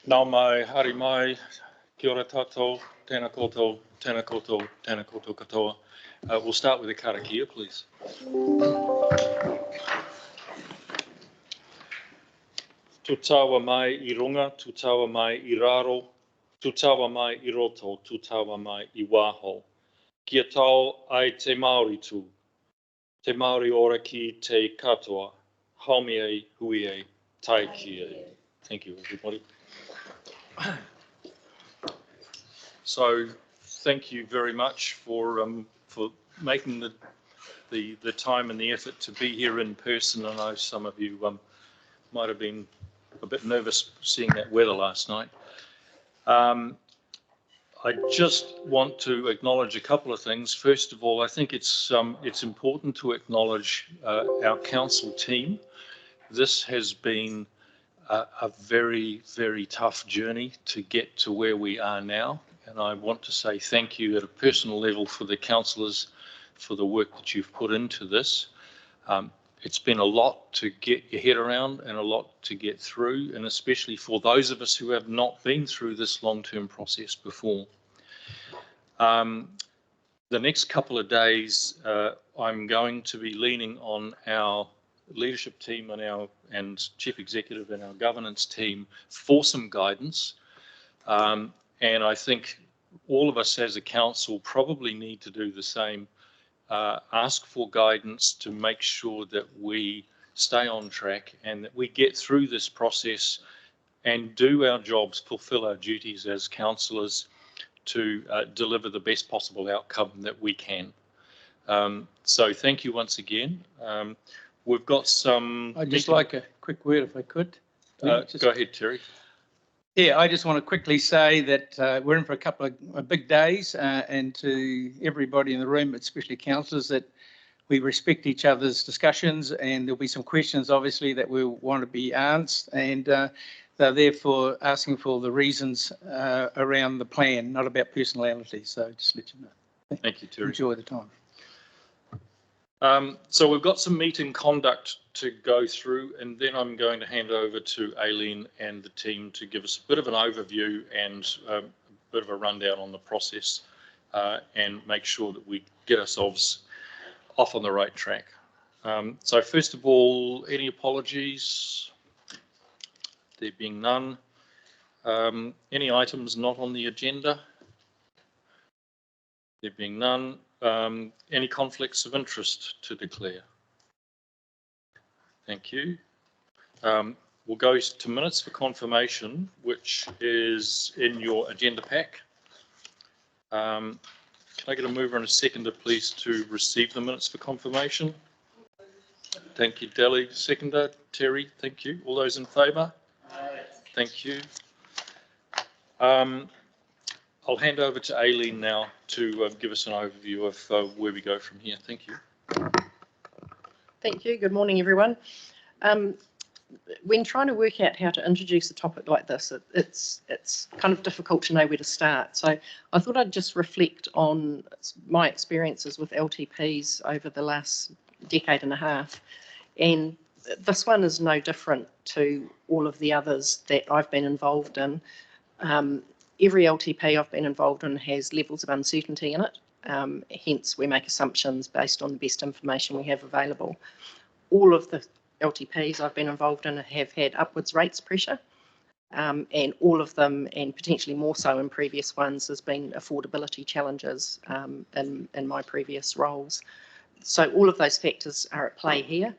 Nā mai, haere mai, kia ora tātou, tēnā koutou, tēnā koutou, tēnā koutou katoa. We'll start with the Karakia, please. Tu tawa mai I runga, tu tawa mai I raro, tu tawa mai I roto, tu tawa mai I waho. Kia tau ai te Māori tū, te Māori ora ki te katoa, haumi e, hui e, tai ki e. Thank you, everybody. So, thank you very much for making the time and the effort to be here in person. I know some of you might have been a bit nervous seeing that weather last night. I just want to acknowledge a couple of things. First of all, I think it's important to acknowledge our council team. This has been a very, very tough journey to get to where we are now. And I want to say thank you at a personal level for the councillors for the work that you've put into this. It's been a lot to get your head around and a lot to get through, and especially for those of us who have not been through this long-term process before. The next couple of days, I'm going to be leaning on our leadership team and chief executive and our governance team for some guidance. And I think all of us as a council probably need to do the same, ask for guidance to make sure that we stay on track and that we get through this process and do our jobs, fulfill our duties as councillors to deliver the best possible outcome that we can. So thank you once again. We've got some... I'd just like a quick word if I could. Go ahead, Terry. Yeah, I just want to quickly say that we're in for a couple of big days, and to everybody in the room, but especially councillors, that we respect each other's discussions, and there'll be some questions obviously that we'll want to be answered, and they're therefore asking for the reasons around the plan, not about personality. So just let you know. Thank you, Terry. Enjoy the time. So we've got some meeting conduct to go through, and then I'm going to hand over to Aileen and the team to give us a bit of an overview and a bit of a rundown on the process and make sure that we get ourselves off on the right track. So first of all, any apologies? There being none. Any items not on the agenda? There being none. Any conflicts of interest to declare? Thank you. We'll go to minutes for confirmation, which is in your agenda pack. Can I get a mover and a seconder, please, to receive the minutes for confirmation? Thank you, Deli. Seconder, Terry, thank you. All those in favour? Thank you. I'll hand over to Aileen now to give us an overview of where we go from here. Thank you. Thank you. Good morning, everyone. When trying to work out how to introduce a topic like this, it's kind of difficult to know where to start. So I thought I'd just reflect on my experiences with LTPs over the last decade and a half. And this one is no different to all of the others that I've been involved in. Every LTP I've been involved in has levels of uncertainty in it. Hence, we make assumptions based on the best information we have available. All of the LTPs I've been involved in have had upwards rates pressure, and all of them, and potentially more so in previous ones, has been affordability challenges in my previous roles. So all of those factors are at play here.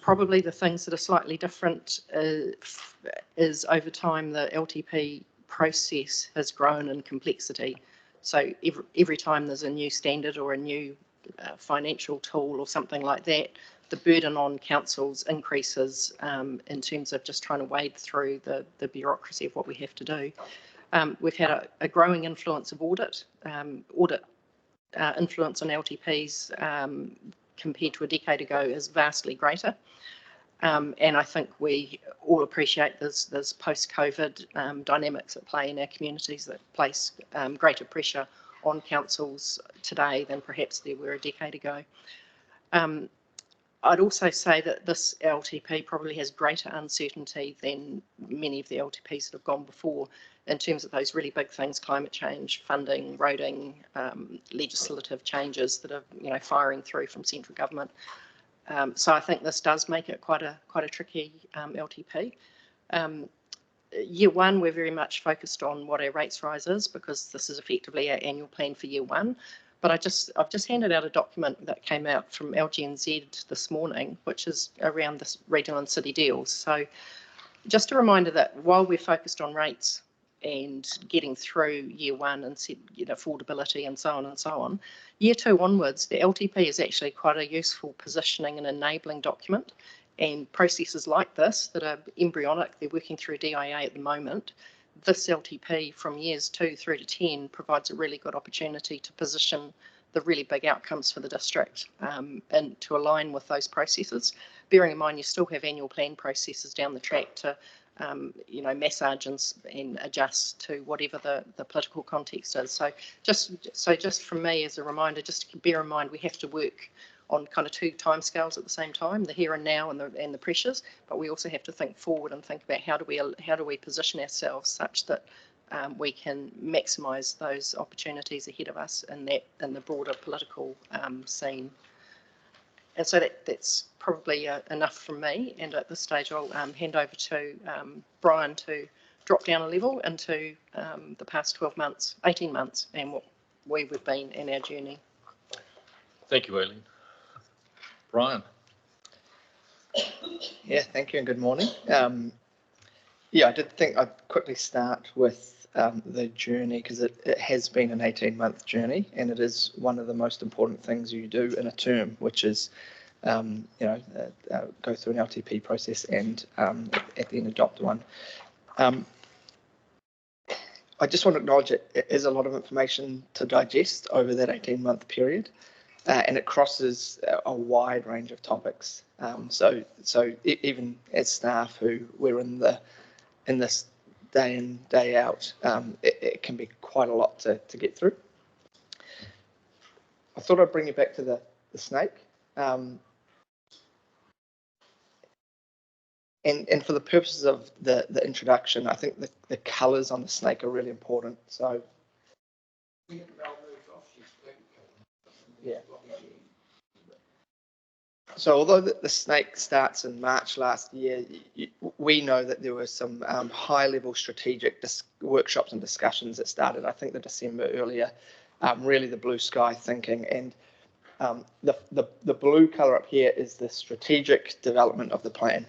Probably the things that are slightly different is over time the LTP process has grown in complexity. So every time there's a new standard or a new financial tool or something like that, the burden on councils increases in terms of just trying to wade through the bureaucracy of what we have to do. We've had a growing influence of audit influence on LTPs compared to a decade ago is vastly greater. And I think we all appreciate there's post-COVID dynamics at play in our communities that place greater pressure on councils today than perhaps there were a decade ago. I'd also say that this LTP probably has greater uncertainty than many of the LTPs that have gone before in terms of those really big things: climate change, funding, roading, legislative changes that are firing through from central government. So I think this does make it quite a tricky LTP. Year one, we're very much focused on what our rates rise is, because this is effectively our annual plan for year one. But I've just handed out a document that came out from LGNZ this morning, which is around this regional and city deals. So just a reminder that while we're focused on rates and getting through year one and affordability and so on, year two onwards, the LTP is actually quite a useful positioning and enabling document. And processes like this that are embryonic, they're working through DIA at the moment. This LTP from years 2 through to 10 provides a really good opportunity to position the really big outcomes for the district and to align with those processes. Bearing in mind you still have annual plan processes down the track to massage and adjust to whatever the political context is. So just from me as a reminder, just to bear in mind we have to work on kind of two timescales at the same time: the here and now and the pressures. But we also have to think forward and think about how do we position ourselves such that we can maximise those opportunities ahead of us in the broader political scene. And so that's probably enough from me. And at this stage, I'll hand over to Brian to drop down a level into the past 12 months, 18 months, and what we've been in our journey. Thank you, Aileen. Brian. Yeah, thank you and good morning. Yeah, I did think I'd quickly start with the journey, because it has been an 18-month journey, and it is one of the most important things you do in a term, which is go through an LTP process and at the end adopt one. I just want to acknowledge it is a lot of information to digest over that 18-month period. And it crosses a wide range of topics. So even as staff who we're in this day in, day out, it can be quite a lot to get through. I thought I'd bring you back to the snake. And for the purposes of the introduction, I think the colours on the snake are really important. So yeah. So although the snake starts in March last year, we know that there were some high-level strategic workshops and discussions that started, I think, the December earlier, really the blue sky thinking. And the blue colour up here is the strategic development of the plan.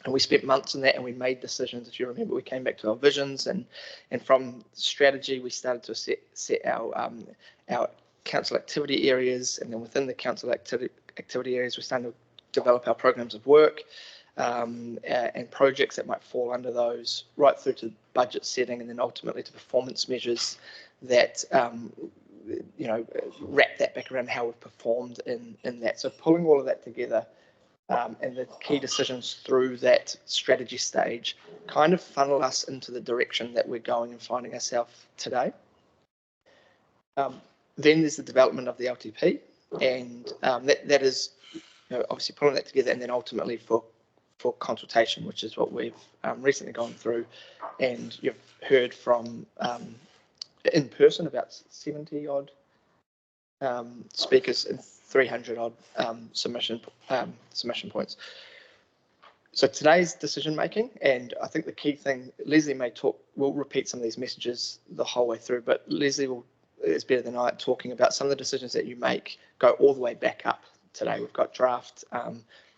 And we spent months in that, and we made decisions. If you remember, we came back to our visions, and from strategy, we started to set our council activity areas, and then within the council activity areas, we're starting to develop our programs of work and projects that might fall under those, right through to budget setting, and then ultimately to performance measures that wrap that back around how we've performed in that. So pulling all of that together and the key decisions through that strategy stage kind of funnel us into the direction that we're going and finding ourselves today. Then there's the development of the LTP, and that is obviously pulling that together, and then ultimately for consultation, which is what we've recently gone through, and you've heard from in person about 70 odd speakers and 300 odd submission points. So today's decision making, and I think the key thing, Leslie will repeat some of these messages the whole way through, but Leslie is better than I at talking about some of the decisions that you make go all the way back up. Today we've got draft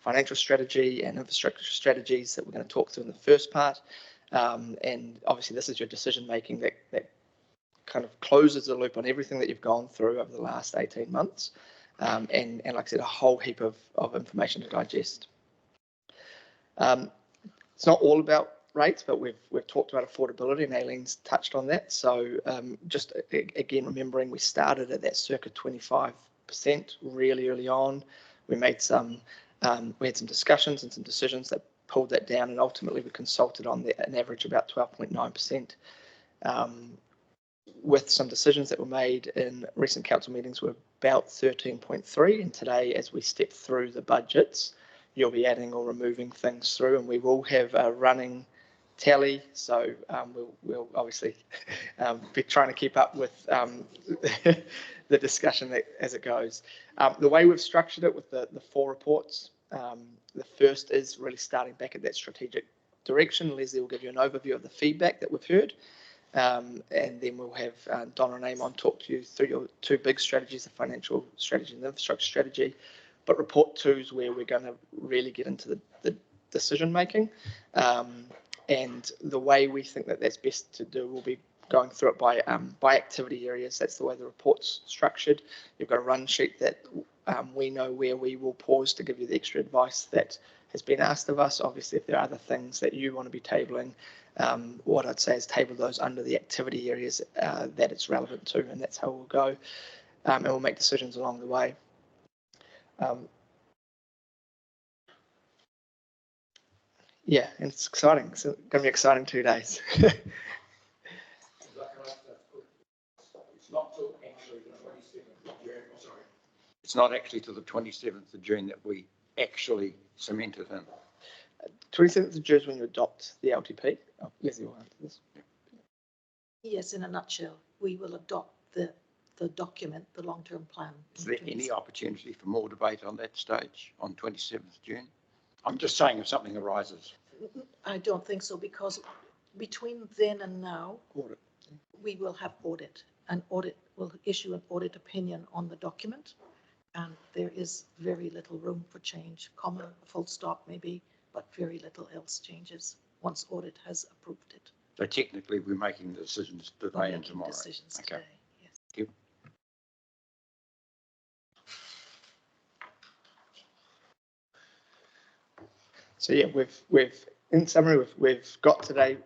financial strategy and infrastructure strategies that we're going to talk through in the first part, and obviously this is your decision making that kind of closes the loop on everything that you've gone through over the last 18 months, and like I said, a whole heap of information to digest. It's not all about rates, but we've talked about affordability, and Aileen's touched on that. So just again, remembering we started at that circa 25% really early on. We made we had some discussions and some decisions that pulled that down, and ultimately we consulted on an average about 12.9%. with some decisions that were made in recent council meetings, we're about 13.3, and today, as we step through the budgets, you'll be adding or removing things through, and we will have a running tally. So we'll obviously be trying to keep up with the discussion as it goes. The way we've structured it with the 4 reports, the first is really starting back at that strategic direction. Leslie will give you an overview of the feedback that we've heard. And then we'll have Donna and Amon talk to you through your 2 big strategies, the financial strategy and the infrastructure strategy. But report 2 is where we're going to really get into the decision making. And the way we think that that's best to do will be going through it by activity areas. That's the way the report's structured. You've got a run sheet that we know where we will pause to give you the extra advice that has been asked of us. Obviously, if there are other things that you want to be tabling, what I'd say is table those under the activity areas that it's relevant to, and that's how we'll go. And we'll make decisions along the way. Yeah, and it's exciting. It's going to be exciting 2 days. It's not actually to the 27th of June that we actually cement it in. 27th of June is when you adopt the LTP. Oh, Leslie will answer this. Yes, in a nutshell, we will adopt the document, the long-term plan. Is there any opportunity for more debate on that stage on 27th of June? I'm just saying if something arises. I don't think so, because between then and now, Audit. we will have audit. An audit will issue an audit opinion on the document, and there is very little room for change, comma, a full stop maybe, but very little else changes once audit has approved it. So technically we're making the decisions today and tomorrow. Decisions Okay. today, yes. Thank you. So yeah, we've in summary we've got today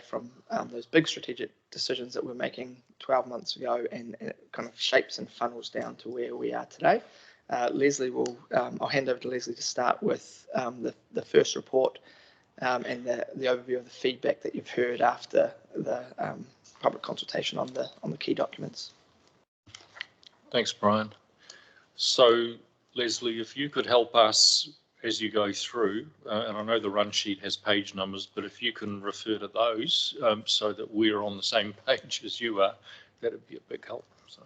from those big strategic decisions that we're making 12 months ago, and it kind of shapes and funnels down to where we are today. Leslie will I'll hand over to Leslie to start with the first report and the overview of the feedback that you've heard after the public consultation on the key documents. Thanks, Brian. So, Leslie, if you could help us as you go through, and I know the run sheet has page numbers, but if you can refer to those so that we're on the same page as you are, that'd be a big help. So.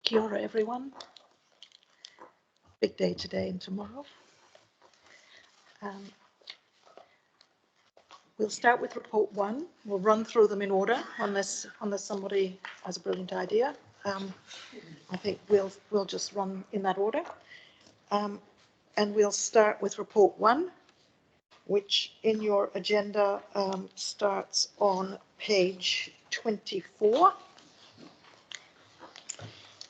Kia ora, everyone. Big day today and tomorrow. We'll start with report 1. We'll run through them in order, unless somebody has a brilliant idea. I think we'll just run in that order. And we'll start with report 1, which in your agenda starts on page 24.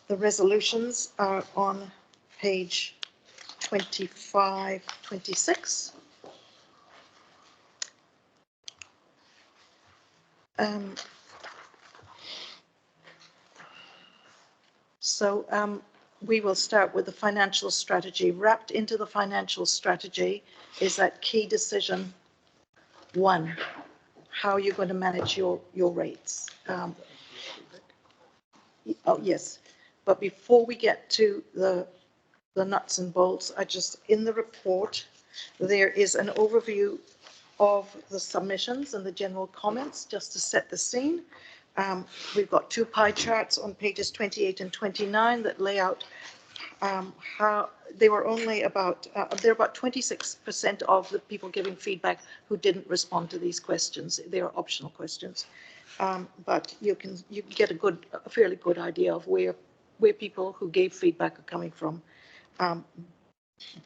The resolutions are on page 25, 26. We will start with the financial strategy. Wrapped into the financial strategy is that key decision 1, how you're going to manage your rates. Oh, yes. But before we get to the nuts and bolts, in the report, there is an overview of the submissions and the general comments, just to set the scene. We've got 2 pie charts on pages 28 and 29 that lay out how they were only about, they're about 26% of the people giving feedback who didn't respond to these questions. They are optional questions. But you can get a fairly good idea of where people who gave feedback are coming from,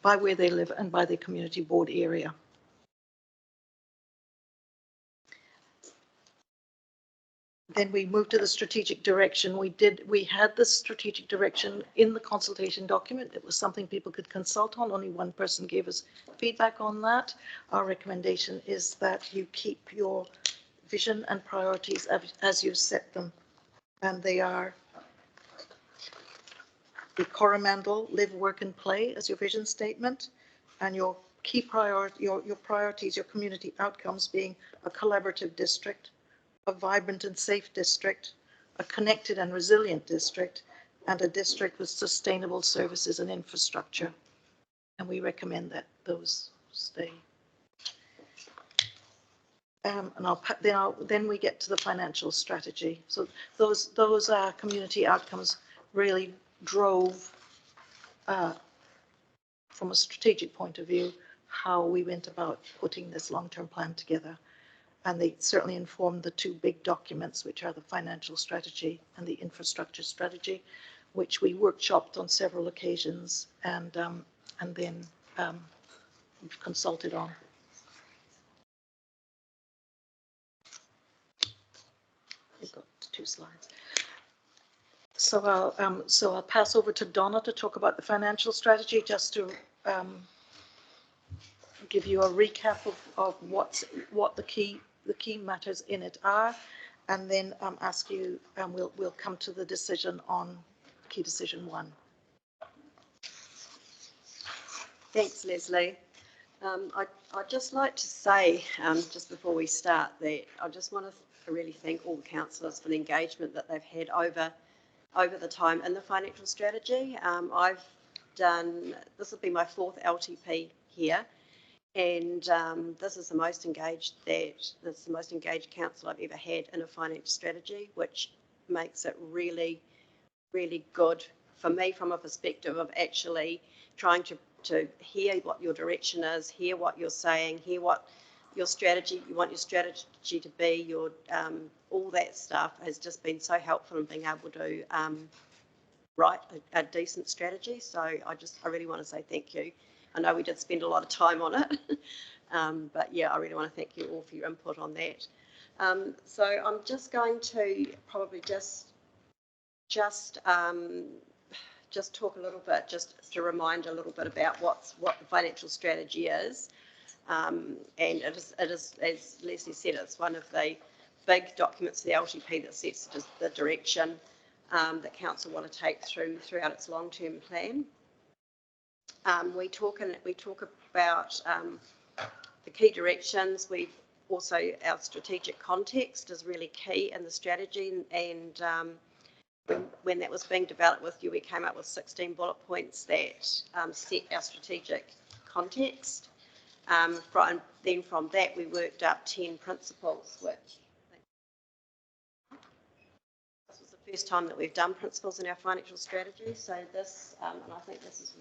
by where they live and by their community board area. Then we moved to the strategic direction. We had the strategic direction in the consultation document. It was something people could consult on. Only one person gave us feedback on that. Our recommendation is that you keep your vision and priorities as you set them. And they are the Coromandel Live, Work and Play as your vision statement, and your key priority, your priorities, your community outcomes being a collaborative district, a vibrant and safe district, a connected and resilient district, and a district with sustainable services and infrastructure. And we recommend that those stay. And then we get to the financial strategy. So those community outcomes really drove, from a strategic point of view, how we went about putting this long-term plan together. And they certainly informed the two big documents, which are the financial strategy and the infrastructure strategy, which we workshopped on several occasions and then consulted on. We've got 2 slides. So I'll pass over to Donna to talk about the financial strategy, just to give you a recap of what the key matters in it are, and then ask you, and we'll come to the decision on key decision 1. Thanks, Leslie. I'd just like to say, just before we start, that I just want to really thank all the councillors for the engagement that they've had over the time in the financial strategy. I've done, this will be my 4th LTP here, and this is the most engaged council I've ever had in a financial strategy, which makes it really, really good for me from a perspective of actually trying to hear what your direction is, hear what you're saying, hear what your strategy, you want your strategy to be, your all that stuff has just been so helpful in being able to write a decent strategy. So I really want to say thank you. I know we did spend a lot of time on it, but yeah, I really want to thank you all for your input on that. So I'm just going to probably just talk a little bit, just to remind a little bit about what the financial strategy is. And it is, as Leslie said, it's one of the big documents of the LTP that sets the direction that council want to take throughout its long-term plan. We talk about the key directions. We've also, our strategic context is really key in the strategy, and when that was being developed with you, we came up with 16 bullet points that set our strategic context. Then from that, we worked up 10 principles, which this was the first time that we've done principles in our financial strategy. So this, and I think this is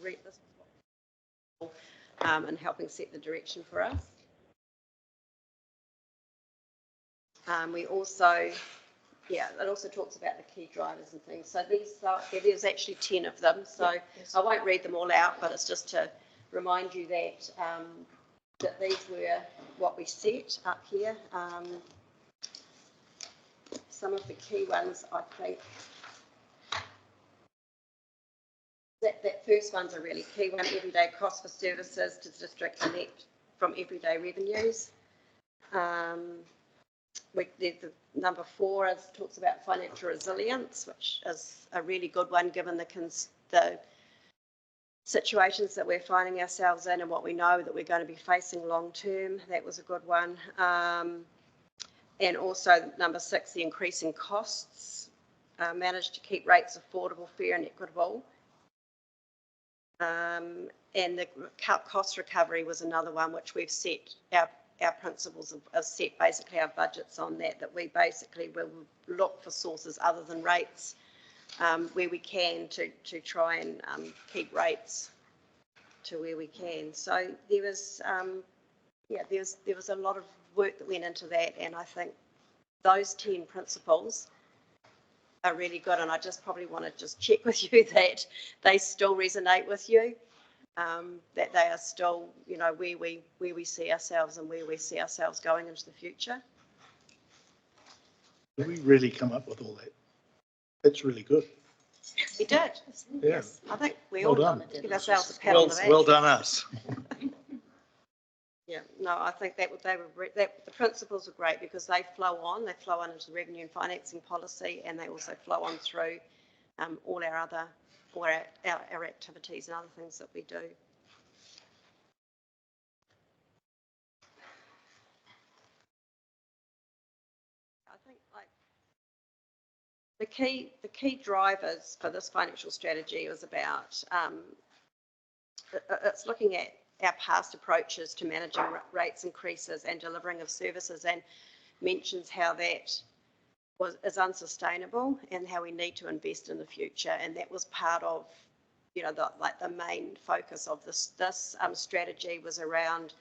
in helping set the direction for us. We also, it also talks about the key drivers and things. So there's actually 10 of them. So yes. I won't read them all out, but it's just to remind you that that these were what we set up here. Some of the key ones, I think, that first one's a really key one. Everyday cost for services to district connect from everyday revenues. The number 4 talks about financial resilience, which is a really good one given the situations that we're finding ourselves in and what we know that we're going to be facing long term. That was a good one. And also number 6, the increasing costs, managed to keep rates affordable, fair and equitable. And the cost recovery was another one which we've set our principles have set basically our budgets on that we basically will look for sources other than rates where we can to try and keep rates to where we can. So there was there was a lot of work that went into that, and I think those 10 principles are really good, and I just probably want to just check with you that they still resonate with you, that they are still, you know, where we see ourselves and where we see ourselves going into the future. Did we really come up with all that? That's really good. We did. Yeah. Yes. I think we Well all done. give ourselves a pat on the back. Well done us. Yeah, no, I think the principles are great because they flow on into the revenue and financing policy, and they also flow on through all our other, or our activities and other things that we do. I think like the key drivers for this financial strategy was about it's looking at our past approaches to managing rates increases and delivering of services, and mentions how that is unsustainable and how we need to invest in the future. And that was part of, you know, the main focus of this strategy was around,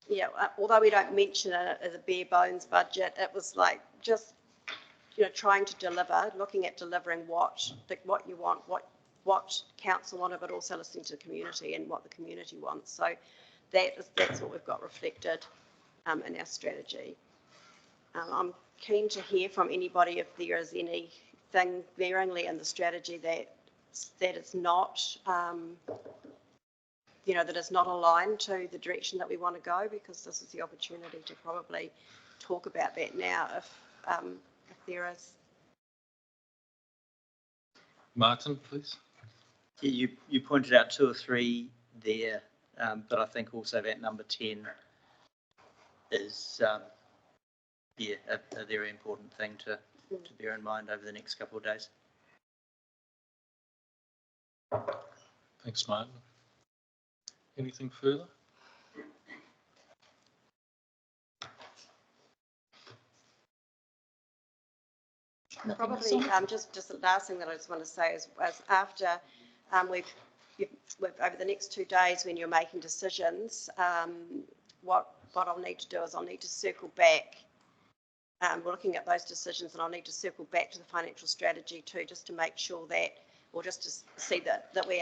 you know, although we don't mention it as a bare bones budget, it was like just, you know, trying to deliver, looking at delivering what you want, what council wanted, but also listening to the community and what the community wants. So that's what we've got reflected in our strategy. I'm keen to hear from anybody if there is anything glaringly in the strategy that is not, you know, that is not aligned to the direction that we want to go, because this is the opportunity to probably talk about that now if there is. Martin, please. Yeah, you pointed out 2 or 3 there, but I think also that number 10 is a very important thing to bear in mind over the next couple of days. Thanks, Martin. Anything further? Probably just the last thing that I just want to say is after we've over the next 2 days when you're making decisions, what I'll need to do is I'll need to circle back. We're looking at those decisions, and I'll need to circle back to the financial strategy too, just to make sure that, or just to see that we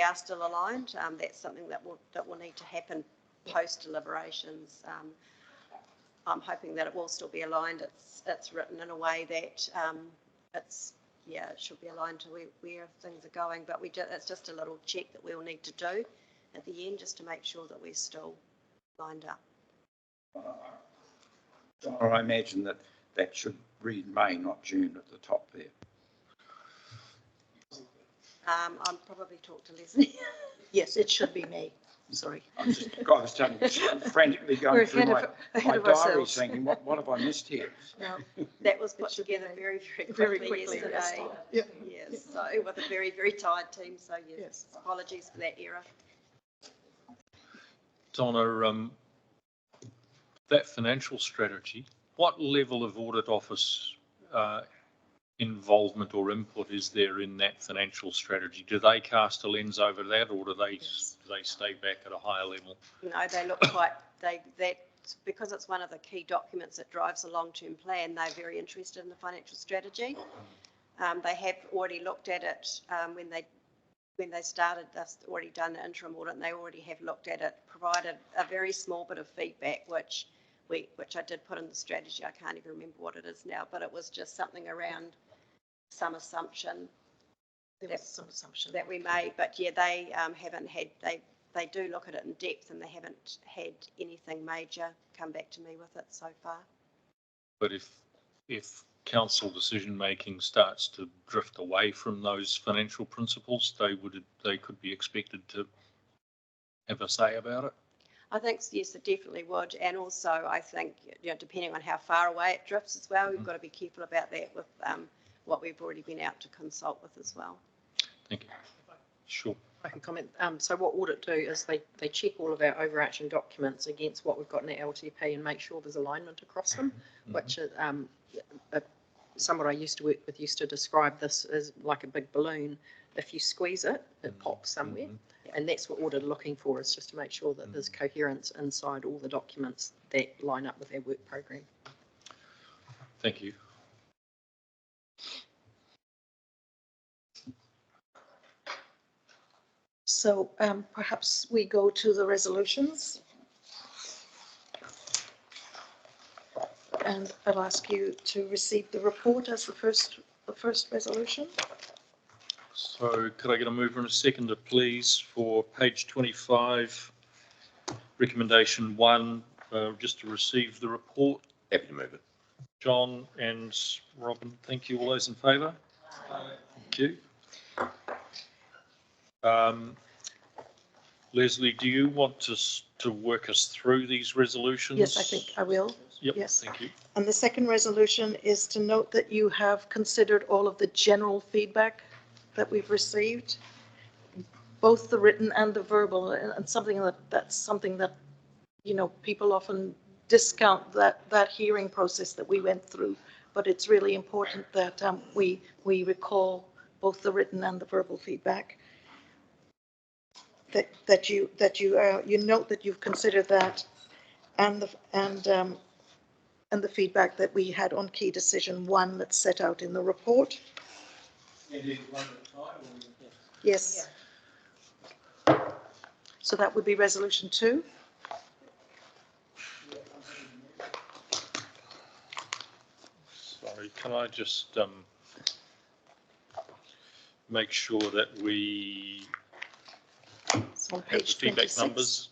are still aligned. That's something that will need to happen post deliberations. I'm hoping that it will still be aligned. It's written in a way that it should be aligned to where things are going. But it's just a little check that we'll need to do at the end, just to make sure that we're still lined up. Or I imagine that should read May, not June at the top there. I'll probably talk to Leslie. Yes, it should be May. Sorry. I was frantically going through my diary ourselves. thinking, what have I missed here? No, that was put together very quickly yesterday. Yeah. Yes, so with a very, very tired team. So yes, apologies for that error. Donna, that financial strategy, what level of audit office involvement or input is there in that financial strategy? Do they cast a lens over that, or do they stay back at a higher level? No, they look quite, because it's one of the key documents that drives the long-term plan, they're very interested in the financial strategy. They have already looked at it when they started. They've already done the interim audit, and they already have looked at it, provided a very small bit of feedback, which I did put in the strategy. I can't even remember what it is now, but it was just something around some assumption. There was some assumption that we made, but yeah, they haven't had, they do look at it in depth, and they haven't had anything major come back to me with it so far. But if council decision making starts to drift away from those financial principles, they could be expected to have a say about it. I think yes, it definitely would, and also I think, you know, depending on how far away it drifts as well, we've got to be careful about that with what we've already been out to consult with as well. Thank you. Sure. I can comment. So what audit do is they check all of our overarching documents against what we've got in our LTP and make sure there's alignment across them, which someone I used to work with used to describe this as like a big balloon. If you squeeze it, it pops somewhere. And that's what audit are looking for, is just to make sure that there's coherence inside all the documents that line up with our work program. Thank you. So perhaps we go to the resolutions. And I'll ask you to receive the report as the first resolution. So could I get a mover and a seconder, please, for page 25, recommendation 1, just to receive the report? Happy to move it. John and Robin, thank you. All those in favour? Thank you. Leslie, do you want us to work us through these resolutions? Yes, I think I will. Yep, Yes. thank you. And the second resolution is to note that you have considered all of the general feedback that we've received, both the written and the verbal, and that's something that, you know, people often discount that hearing process that we went through, but it's really important that we recall both the written and the verbal feedback. That you note that you've considered that, and the feedback that we had on key decision 1 that's set out in the report. Yes. So that would be resolution 2. Sorry, can I just make sure that we It's on have the page feedback 26. numbers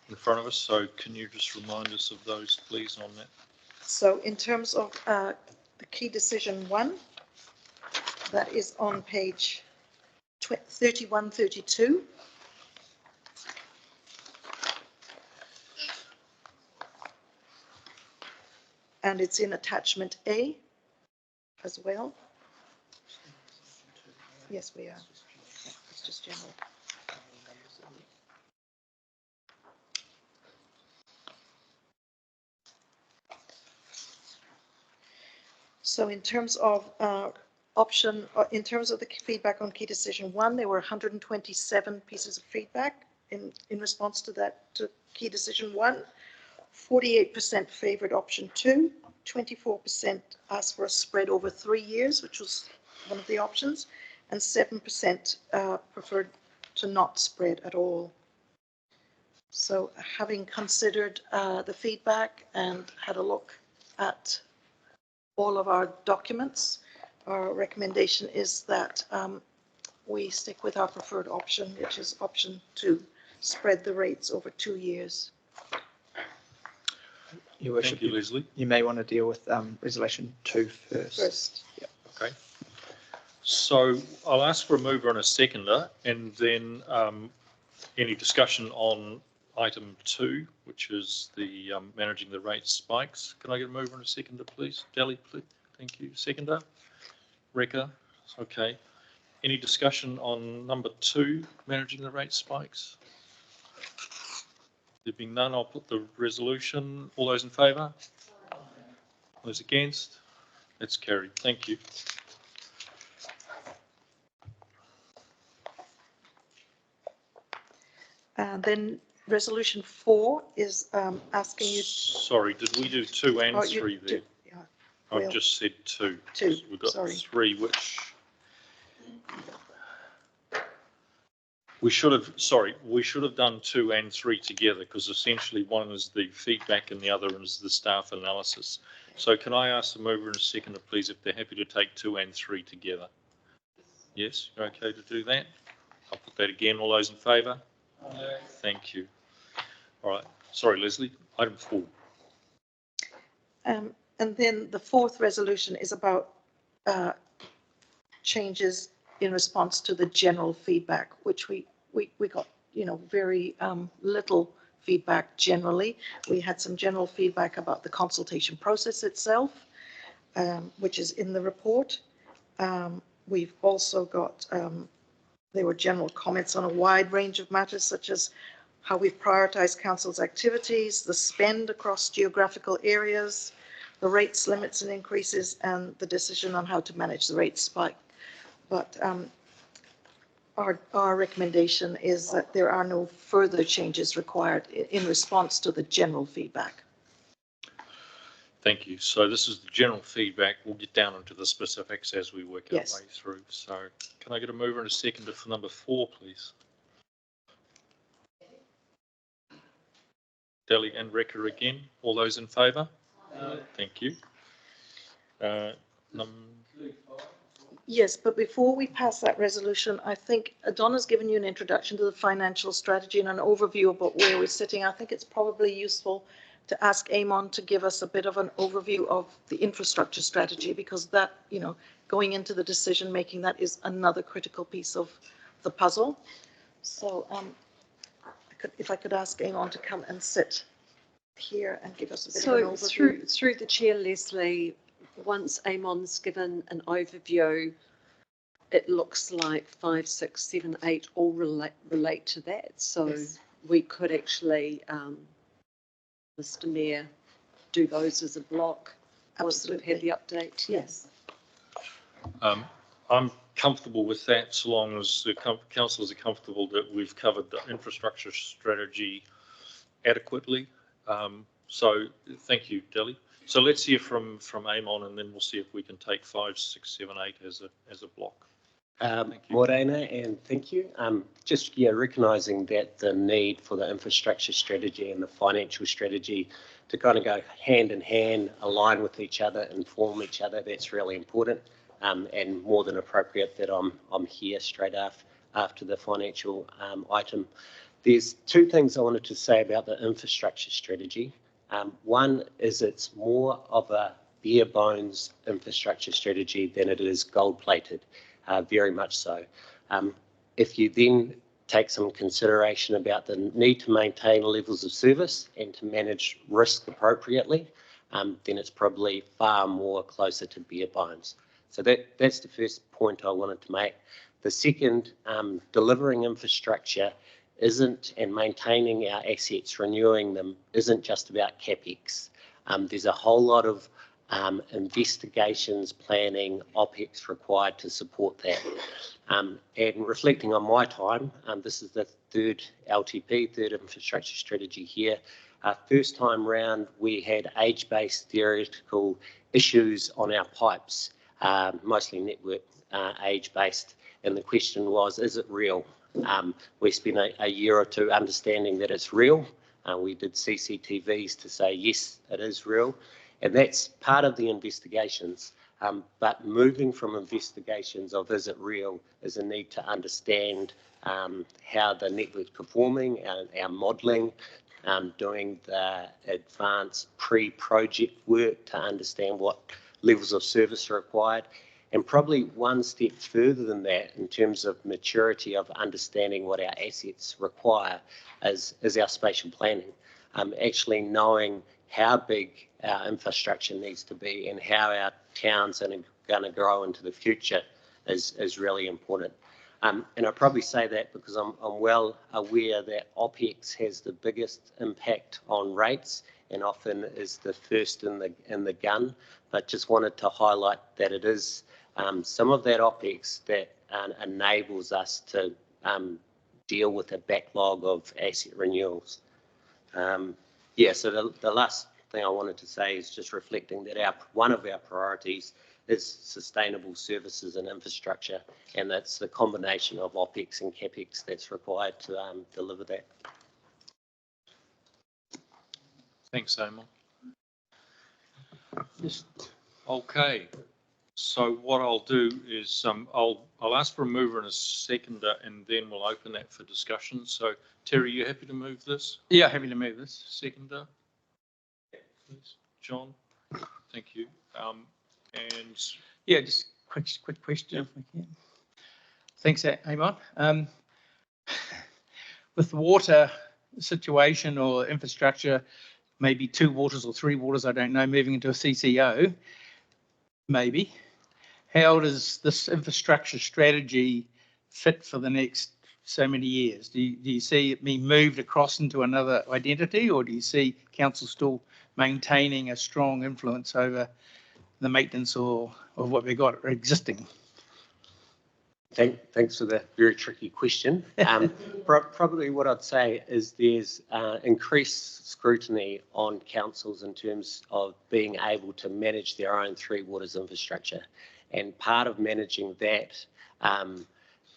in front of us? So can you just remind us of those, please, on that? So in terms of the key decision 1, that is on page 31, 32. And it's in attachment A as well. Yes, we are. Yeah, it's just general. So in terms of in terms of the feedback on key decision 1, there were 127 pieces of feedback in response to that, to key decision 1. 48% favoured option 2, 24% asked for a spread over 3 years, which was one of the options, and 7% preferred to not spread at all. So having considered the feedback and had a look at all of our documents, our recommendation is that we stick with our preferred option, which is option 2, spread the rates over 2 years. Your Worship, Thank you, Leslie. you may want to deal with resolution 2 first. Yep. Okay. So I'll ask for a mover and a seconder, and then any discussion on item 2, which is the managing the rate spikes. Can I get a mover and a seconder, please? Deli, please. Thank you. Seconder. Rekka. Okay. Any discussion on number 2, managing the rate spikes? There being none, I'll put the resolution. All those in favour? Those against? That's carried. Thank you. And then resolution 4 is asking you. Sorry, did we do 2 and 3 there? Yeah, I've well, just said 2. 2. We've got sorry. 3, which we should have done 2 and 3 together, because essentially one is the feedback and the other is the staff analysis. So can I ask the mover and a seconder, please, if they're happy to take 2 and 3 together? Yes, you're okay to do that? I'll put that again. All those in favour? Thank you. All right. Sorry, Leslie. Item 4. And then the 4th resolution is about changes in response to the general feedback, which we got, you know, very little feedback generally. We had some general feedback about the consultation process itself, which is in the report. We've also got, there were general comments on a wide range of matters, such as how we've prioritised council's activities, the spend across geographical areas, the rates, limits and increases, and the decision on how to manage the rate spike. But our recommendation is that there are no further changes required in response to the general feedback. Thank you. So this is the general feedback. We'll get down into the specifics as we work our way through. So can I get a mover and a seconder for number 4, please? Deli and Rekka again. All those in favour? Thank you. Yes, but before we pass that resolution, I think Donna's given you an introduction to the financial strategy and an overview about where we're sitting. I think it's probably useful to ask Amon to give us a bit of an overview of the infrastructure strategy, because that, you know, going into the decision making, that is another critical piece of the puzzle. So if I could ask Amon to come and sit here and give us a bit of an overview. Through the chair, Leslie, once Amon's given an overview, it looks like 5, 6, 7, 8 all relate to that. So yes, we could actually, Mr. Mayor, do those as a block. Absolutely. Once we've had the update. Yes. I'm comfortable with that, so long as the councillors are comfortable that we've covered the infrastructure strategy adequately. So thank you, Deli. So let's hear from Amon, and then we'll see if we can take 5, 6, 7, 8 as a block. Morena, and thank you. Just recognising that the need for the infrastructure strategy and the financial strategy to kind of go hand in hand, align with each other, inform each other, that's really important, and more than appropriate that I'm here straight after the financial item. There's two things I wanted to say about the infrastructure strategy. One is it's more of a bare bones infrastructure strategy than it is gold plated. Very much so. If you then take some consideration about the need to maintain levels of service and to manage risk appropriately, then it's probably far more closer to bare bones. So that's the first point I wanted to make. The second, delivering infrastructure isn't, and maintaining our assets, renewing them, isn't just about CapEx. There's a whole lot of investigations, planning, OPEX required to support that. And reflecting on my time, this is the third LTP, third infrastructure strategy here. First time round, we had age-based theoretical issues on our pipes, mostly network age-based, and the question was, is it real? We spent a year or two understanding that it's real. We did CCTVs to say, yes, it is real. And that's part of the investigations. But moving from investigations of is it real is a need to understand how the network's performing, our modelling, doing the advanced pre-project work to understand what levels of service are required. And probably one step further than that in terms of maturity of understanding what our assets require is our spatial planning. Actually knowing how big our infrastructure needs to be and how our towns are going to grow into the future is really important. And I probably say that because I'm well aware that OPEX has the biggest impact on rates and often is the first in the gun, but just wanted to highlight that it is some of that OPEX that enables us to deal with a backlog of asset renewals. So the last thing I wanted to say is just reflecting that one of our priorities is sustainable services and infrastructure, and that's the combination of OPEX and CapEx that's required to deliver that. Thanks, Amon. Okay, so what I'll do is I'll ask for a mover and a seconder, and then we'll open that for discussion. So Terry, you happy to move this? Yeah, happy to move this. Seconder, please. John, thank you. And yeah, just quick question. Yeah. Thanks, Amon. With the water situation or infrastructure, maybe 2 waters or 3 waters, I don't know, moving into a CCO, maybe. How does this infrastructure strategy fit for the next so many years? Do you see it being moved across into another identity, or do you see council still maintaining a strong influence over the maintenance of what we've got existing? Thanks for the very tricky question. Probably what I'd say is there's increased scrutiny on councils in terms of being able to manage their own 3 waters infrastructure. And part of managing that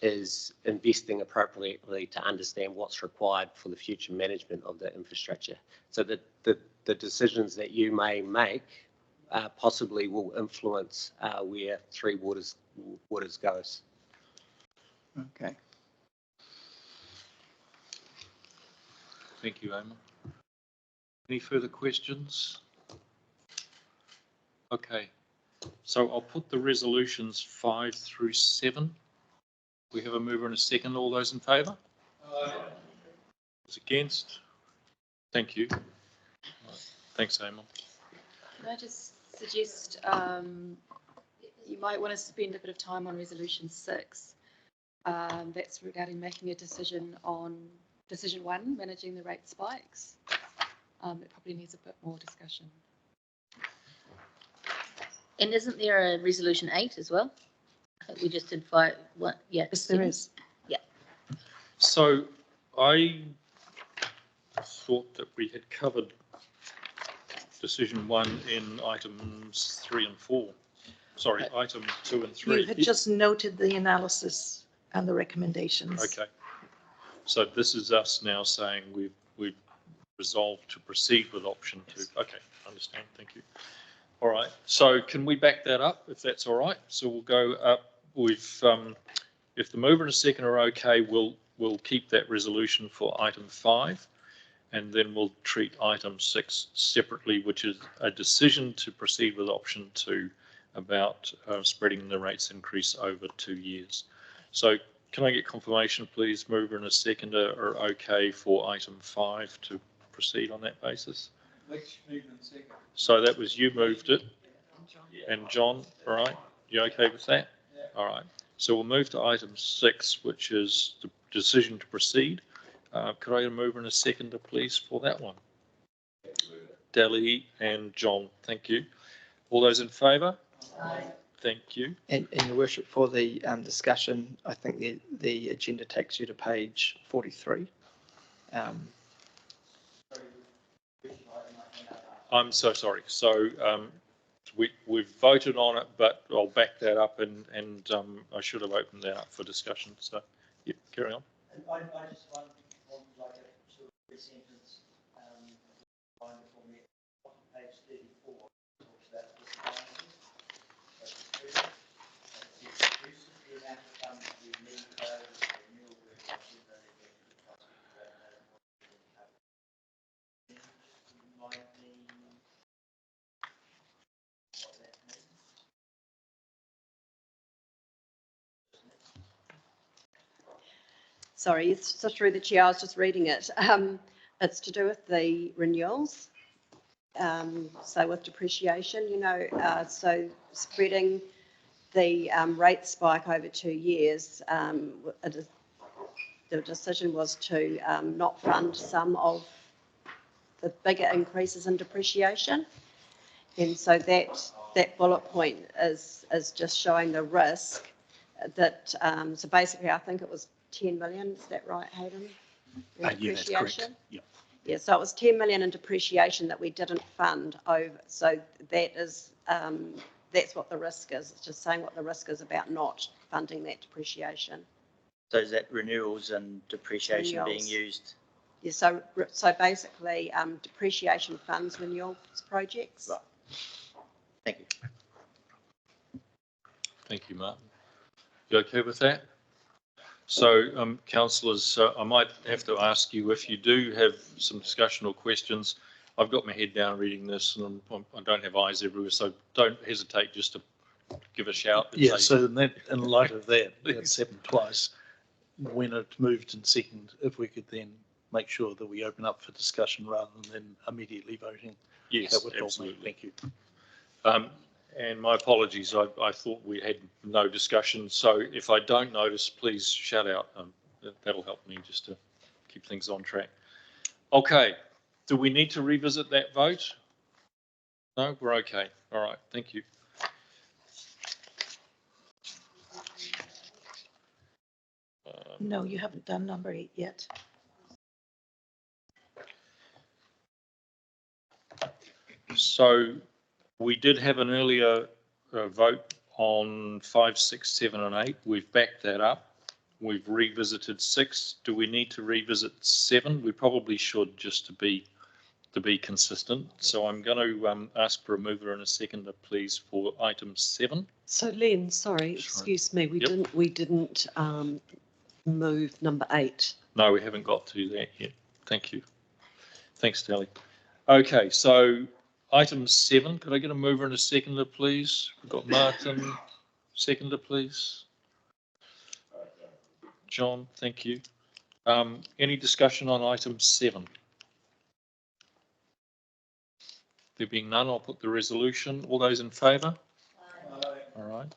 is investing appropriately to understand what's required for the future management of the infrastructure. So that the decisions that you may make possibly will influence where 3 waters goes. Okay. thank you, Amon. Any further questions? Okay, so I'll put the resolutions 5 through 7. We have a mover and a second. All those in favour? Those against? Thank you. Thanks, Emil. Can I just suggest you might want to spend a bit of time on resolution 6. That's regarding making a decision on decision 1, managing the rate spikes. It probably needs a bit more discussion. And isn't there a resolution 8 as well? I think we just did 5. What? Yeah. Yes, there is. Yeah. So I thought that we had covered decision 1 in items 3 and 4. Sorry, item 2 and 3. You had just noted the analysis and the recommendations. Okay. So this is us now saying we've resolved to proceed with option 2. Okay, understand. Thank you. All right. So can we back that up if that's all right? So we'll go up with if the mover and a second are okay, we'll keep that resolution for item 5, and then we'll treat item 6 separately, which is a decision to proceed with option 2 about spreading the rates increase over 2 years. So can I get confirmation, please? Mover and a seconder are okay for item 5 to proceed on that basis? Which movement second? So that was you moved it, and John, all right? You okay with that? Yeah. All right. So we'll move to item 6, which is the decision to proceed. Could I get a mover and a seconder, please, for that one? Deli and John, thank you. All those in favour? Aye. Thank you. And Your Worship, for the discussion, I think the agenda takes you to page 43. I'm so sorry. So we've voted on it, but I'll back that up, and I should have opened that up for discussion. So, yeah, carry on. I just want like a sort of sentence line before me. Page 34 talks about this analysis. It reduces the amount of funds we need over the renewal workshops in the Sorry, it's just through the chair. I was just reading it. It's to do with the renewals. So with depreciation, so spreading the rate spike over 2 years, the decision was to not fund some of the bigger increases in depreciation. And so that bullet point is just showing the risk that, so basically I think it was 10 million, is that right, Hayden? Yeah, that's correct. Yep. Yeah, so it was 10 million in depreciation that we didn't fund over. So that is, that's what the risk is. It's just saying what the risk is about not funding that depreciation. So is that renewals and depreciation Renewals. being used? Yeah, so basically depreciation funds renewal projects. Right. Thank you. Thank you, Martin. You okay with that? So, councillors, I might have to ask you if you do have some discussion or questions. I've got my head down reading this, and I don't have eyes everywhere, so don't hesitate just to give a shout. Yeah, so in light of that, it's happened twice. When it moved in second, if we could then make sure that we open up for discussion rather than immediately voting. Yes, that would absolutely. Help me. Thank you. And my apologies, I thought we had no discussion. So if I don't notice, please shout out. That'll help me just to keep things on track. Okay, do we need to revisit that vote? No, we're okay. All right, thank you. No, you haven't done number 8 yet. So we did have an earlier vote on 5, 6, 7 and 8. We've backed that up. We've revisited 6. Do we need to revisit 7? We probably should, just to be consistent. So I'm going to ask for a mover and a seconder, please, for item 7. So Len, sorry, excuse me, we didn't move number 8. No, we haven't got to that yet. Thank you. Thanks, Dali. Okay, so item 7, could I get a mover and a seconder, please? We've got Martin, seconder, please. John, thank you. Any discussion on item 7? There being none, I'll put the resolution. All those in favour? All right.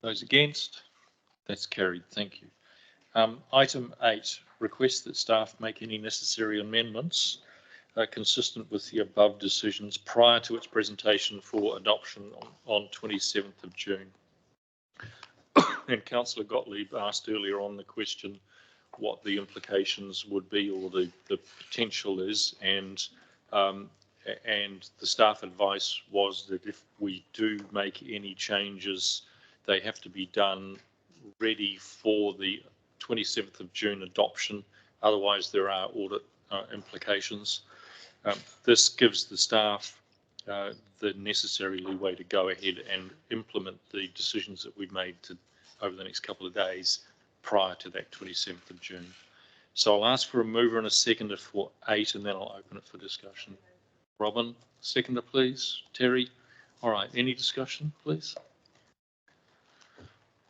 Those against? That's carried. Thank you. Item 8, request that staff make any necessary amendments consistent with the above decisions prior to its presentation for adoption on 27th of June. And Councillor Gottlieb asked earlier on the question what the implications would be or the potential is, and the staff advice was that if we do make any changes, they have to be done ready for the 27th of June adoption, otherwise there are audit implications. This gives the staff the necessary leeway to go ahead and implement the decisions that we've made over the next couple of days prior to that 27th of June. So I'll ask for a mover and a seconder for 8, and then I'll open it for discussion. Robin, seconder, please. Terry. All right, any discussion, please?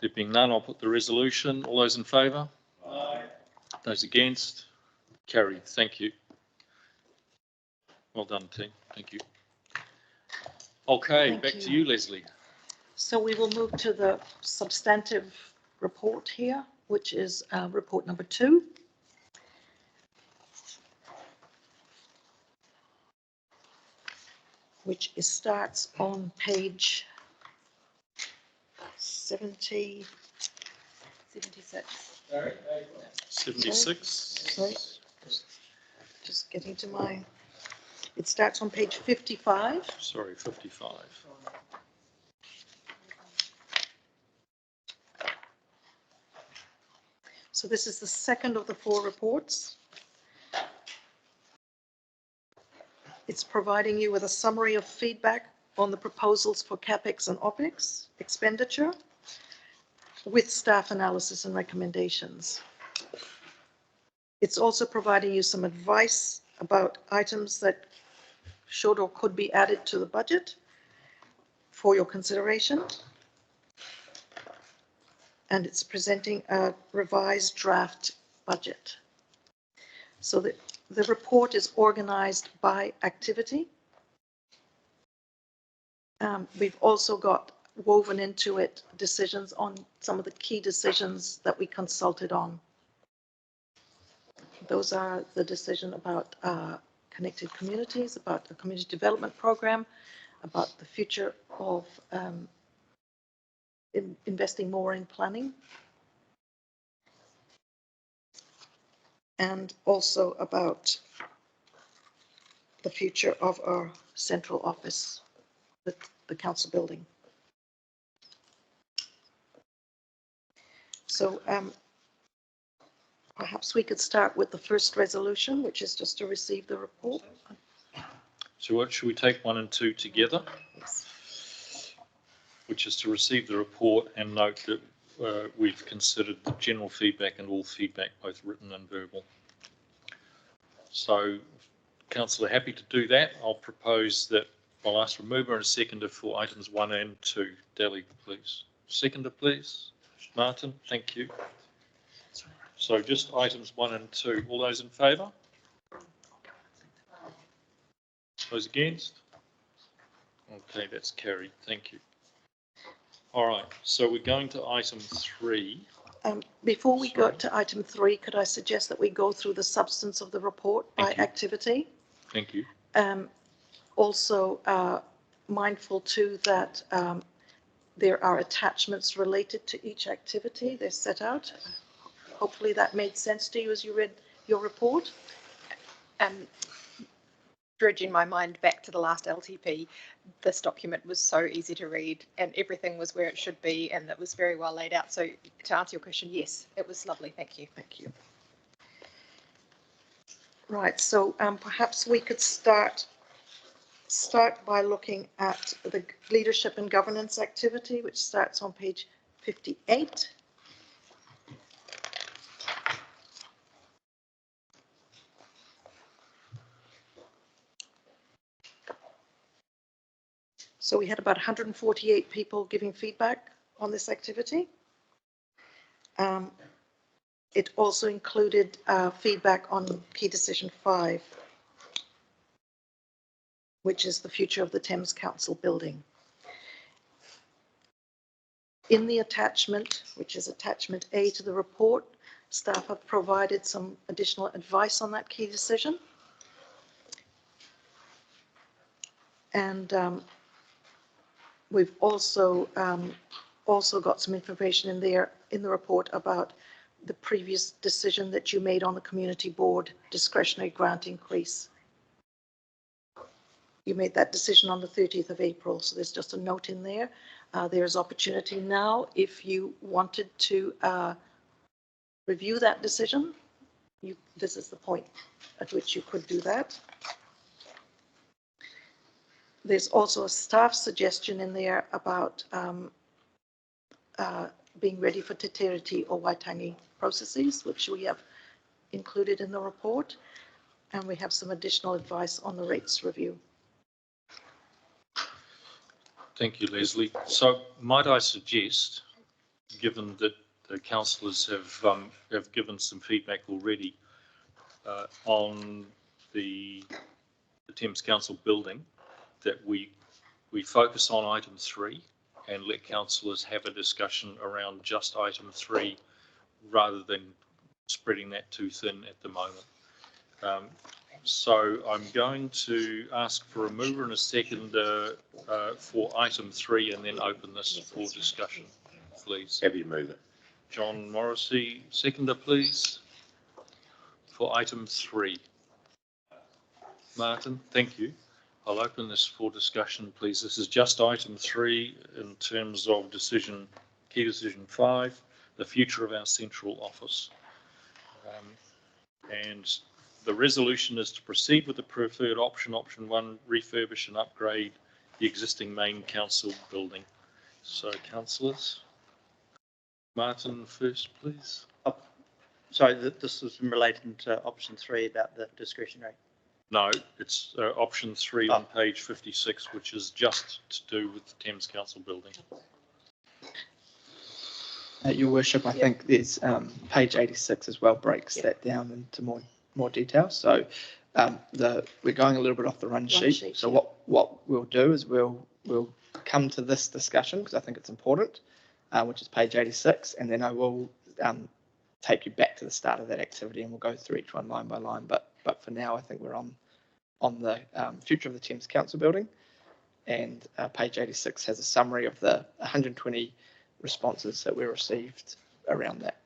There being none, I'll put the resolution. All those in favour? Aye. Those against? Carried. Thank you. Well done, team. Thank you. Okay, back to you, Leslie. So we will move to the substantive report here, which is report number 2. Which starts on page 76. 76. Sorry. Just getting to it starts on page 55. Sorry, 55. So this is the second of the 4 reports. It's providing you with a summary of feedback on the proposals for CapEx and OpEx expenditure with staff analysis and recommendations. It's also providing you some advice about items that should or could be added to the budget for your consideration. And it's presenting a revised draft budget. So the report is organized by activity. We've also got woven into it decisions on some of the key decisions that we consulted on. Those are the decision about connected communities, about the community development program, about the future of investing more in planning, and also about the future of our central office, the council building. So perhaps we could start with the first resolution, which is just to receive the report. So what, should we take 1 and 2 together? Yes. Which is to receive the report and note that we've considered the general feedback and all feedback, both written and verbal. So, Councillor, happy to do that. I'll propose that I'll ask for a mover and a seconder for items 1 and 2. Dally, please. Seconder, please. Martin, thank you. So just items 1 and 2. All those in favour? Those against? Okay, that's carried. Thank you. All right, so we're going to item 3. Before we go to item 3, could I suggest that we go through the substance of the report by activity? Thank you. Also mindful too that there are attachments related to each activity. They're set out. Hopefully that made sense to you as you read your report. Dredging my mind back to the last LTP, this document was so easy to read and everything was where it should be and that was very well laid out. So to answer your question, yes, it was lovely. Thank you. Thank you. Right, so perhaps we could start by looking at the leadership and governance activity, which starts on page 58. So we had about 148 people giving feedback on this activity. It also included feedback on key decision 5, which is the future of the Thames Council building. In the attachment, which is attachment A to the report, staff have provided some additional advice on that key decision. And we've also got some information in there in the report about the previous decision that you made on the community board discretionary grant increase. You made that decision on the 30th of April, so there's just a note in there. There's opportunity now if you wanted to review that decision. This is the point at which you could do that. There's also a staff suggestion in there about being ready for Te Tiriti or Waitangi processes, which we have included in the report. And we have some additional advice on the rates review. Thank you, Leslie. So might I suggest, given that the councillors have given some feedback already on the Thames Council building, that we focus on item 3 and let councillors have a discussion around just item 3 rather than spreading that too thin at the moment. So I'm going to ask for a mover and a seconder for item 3 and then open this for discussion, please. Happy to move it. John Morrissey, seconder, please, for item 3. Martin, thank you. I'll open this for discussion, please. This is just item 3 in terms of key decision 5, the future of our central office. And the resolution is to proceed with the preferred option 1, refurbish and upgrade the existing main council building. So, councillors, Martin first, please. Sorry, this was relating to option 3 about the discretionary. No, it's option 3 on page 56, which is just to do with the Thames Council building. Your Worship, I think there's page 86 as well breaks that down into more detail. So we're going a little bit off the run sheet. So what we'll do is we'll come to this discussion because I think it's important, which is page 86, and then I will take you back to the start of that activity and we'll go through each one line by line. But for now, I think we're on the future of the Thames Council building, and page 86 has a summary of the 120 responses that we received around that.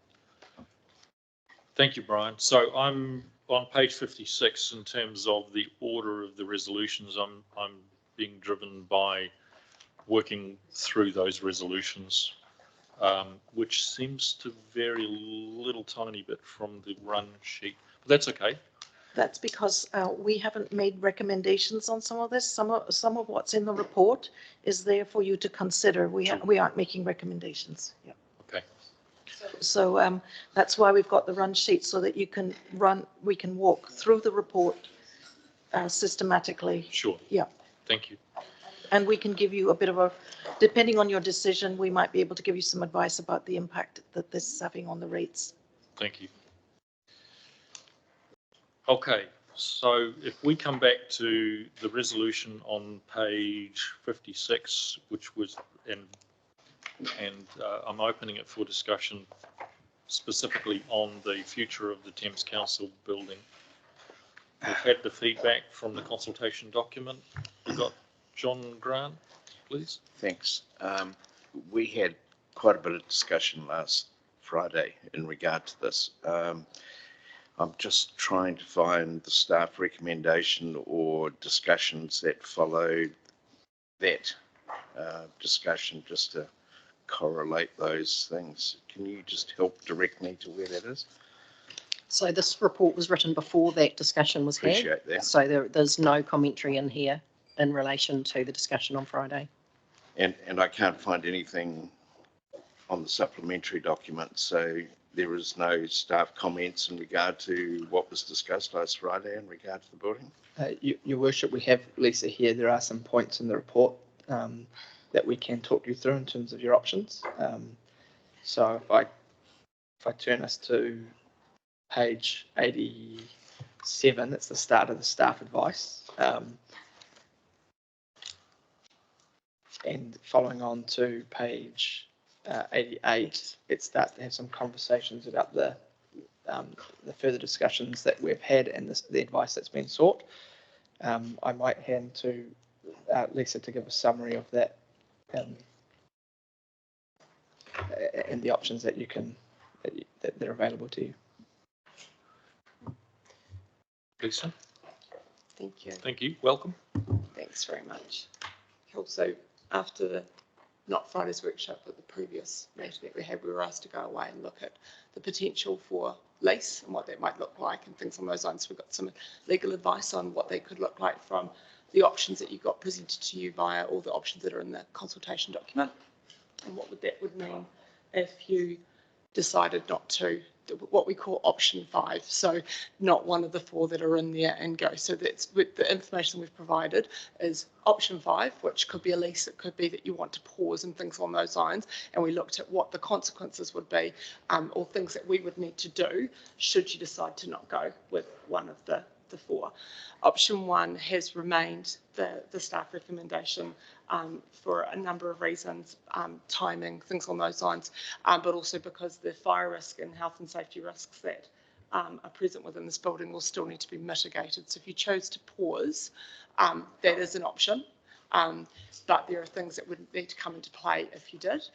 Thank you, Brian. So I'm on page 56 in terms of the order of the resolutions. I'm being driven by working through those resolutions, which seems to vary a little tiny bit from the run sheet. But that's okay. That's because we haven't made recommendations on some of this. Some of what's in the report is there for you to consider. We aren't making recommendations. Yeah. Okay. So that's why we've got the run sheet, so that we can walk through the report systematically. Sure. Yeah. Thank you. And we can give you a bit of depending on your decision, we might be able to give you some advice about the impact that this is having on the rates. Thank you. Okay, so if we come back to the resolution on page 56, which was, and I'm opening it for discussion specifically on the future of the Thames Council building. We've had the feedback from the consultation document. We've got John Grant, please. Thanks. We had quite a bit of discussion last Friday in regard to this. I'm just trying to find the staff recommendation or discussions that followed that discussion, just to correlate those things. Can you just help direct me to where that is? So this report was written before that discussion was had. Appreciate that. So there's no commentary in here in relation to the discussion on Friday. And I can't find anything on the supplementary document, so there is no staff comments in regard to what was discussed last Friday in regard to the building? Your Worship, we have Lisa here. There are some points in the report that we can talk you through in terms of your options. So if I turn us to page 87, it's the start of the staff advice. And following on to page 88, it starts to have some conversations about the further discussions that we've had and the advice that's been sought. I might hand to Lisa to give a summary of that and the options that you can that are available to you. Lisa. Thank you. Thank you. Welcome. Thanks very much. Also, after not Friday's workshop, but the previous meeting that we had, we were asked to go away and look at the potential for lease and what that might look like and things on those lines. We've got some legal advice on what they could look like from the options that you got presented to you via all the options that are in the consultation document, and what that would mean if you decided not to, what we call option 5, so not one of the 4 that are in there and go. So that's with the information we've provided is option 5, which could be a lease, it could be that you want to pause and things along those lines, and we looked at what the consequences would be, or things that we would need to do should you decide to not go with one of the 4. Option 1 has remained the staff recommendation for a number of reasons, timing, things along those lines, but also because the fire risk and health and safety risks that are present within this building will still need to be mitigated. So if you chose to pause, that is an option, but there are things that would need to come into play if you did.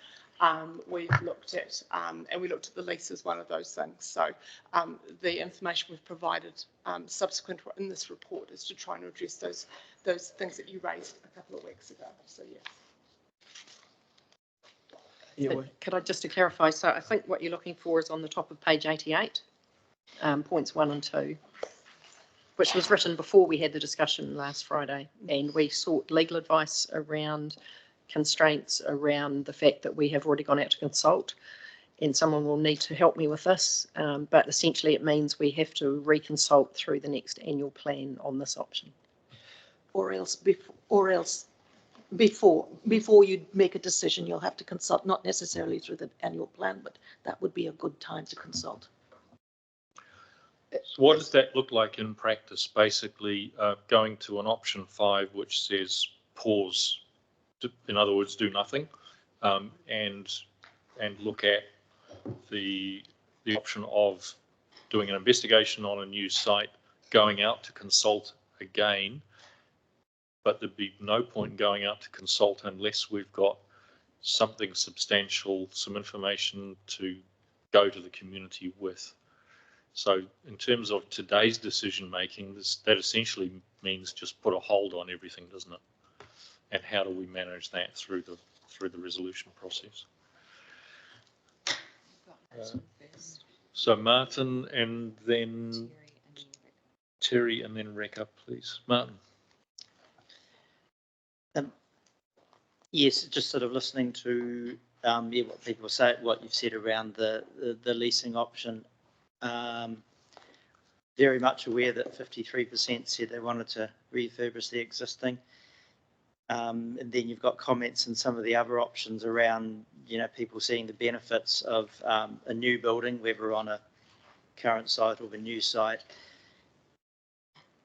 We've looked at, and we looked at the lease as one of those things. So the information we've provided subsequent in this report is to try and address those things that you raised a couple of weeks ago. So yeah. Could I just to clarify, so I think what you're looking for is on the top of page 88, points 1 and 2, which was written before we had the discussion last Friday, and we sought legal advice around constraints around the fact that we have already gone out to consult, and someone will need to help me with this, but essentially it means we have to reconsult through the next annual plan on this option. Or else before you make a decision, you'll have to consult, not necessarily through the annual plan, but that would be a good time to consult. So what does that look like in practice? Basically, going to an option 5, which says pause, in other words, do nothing, and look at the option of doing an investigation on a new site, going out to consult again, but there'd be no point in going out to consult unless we've got something substantial, some information to go to the community with. So in terms of today's decision making, that essentially means just put a hold on everything, doesn't it? And how do we manage that through the resolution process? So Martin, and then Terry, and then Rekha, please. Martin. Yes, just sort of listening to what people say, what you've said around the leasing option. Very much aware that 53% said they wanted to refurbish the existing. And then you've got comments in some of the other options around, people seeing the benefits of a new building, whether on a current site or the new site,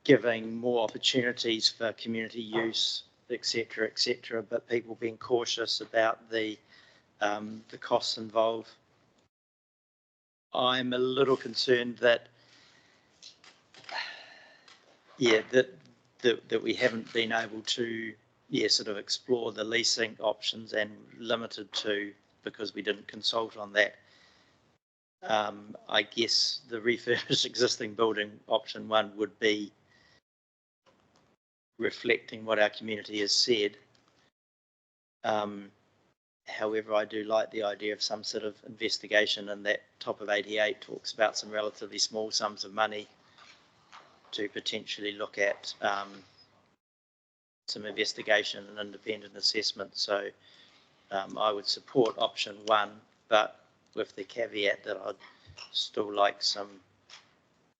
giving more opportunities for community use, etc., but people being cautious about the costs involved. I'm a little concerned that, that we haven't been able to, sort of explore the leasing options and limited to, because we didn't consult on that. I guess the refurbished existing building option 1 would be reflecting what our community has said. However, I do like the idea of some sort of investigation, and that top of 88 talks about some relatively small sums of money to potentially look at some investigation and independent assessment. So I would support option 1, but with the caveat that I'd still like some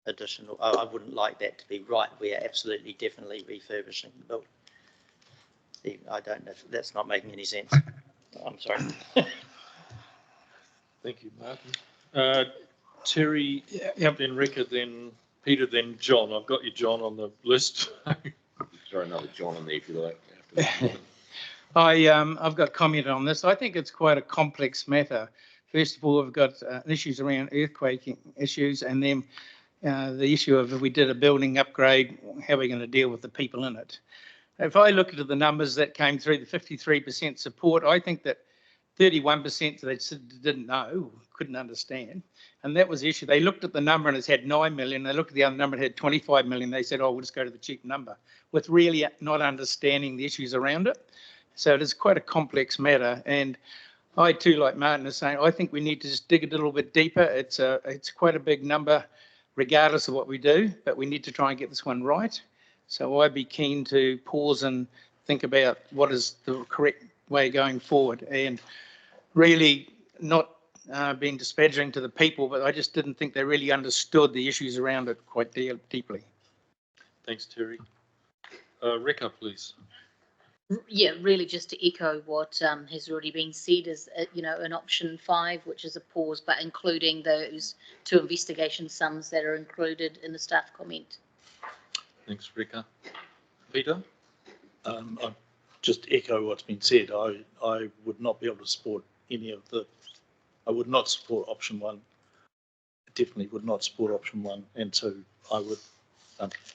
additional, I wouldn't like that to be right. We are absolutely, definitely refurbishing the building. Steve, I don't know if that's not making any sense. I'm sorry. Thank you, Martin. Terry, then Rika, then Peter, then John. I've got you, John, on the list. Throw another John in there if you like. I've got comment on this. I think it's quite a complex matter. First of all, we've got issues around earthquake issues, and then the issue of if we did a building upgrade, how are we going to deal with the people in it? If I look at the numbers that came through, the 53% support, I think that 31% they didn't know, couldn't understand. And that was the issue. They looked at the number and it's had 9 million. They looked at the other number, it had 25 million. They said, oh, we'll just go to the cheap number, with really not understanding the issues around it. So it is quite a complex matter. And I too, like Martin is saying, I think we need to just dig a little bit deeper. It's quite a big number, regardless of what we do, but we need to try and get this one right. So I'd be keen to pause and think about what is the correct way going forward, and really not being disparaging to the people, but I just didn't think they really understood the issues around it quite deeply. Thanks, Terry. Rika, please. Yeah, really just to echo what has already been said is, an option 5, which is a pause, but including those 2 investigation sums that are included in the staff comment. Thanks, Rika. Peter? I just echo what's been said. I would not be able to support any of I would not support option 1. Definitely would not support option 1. And so I would,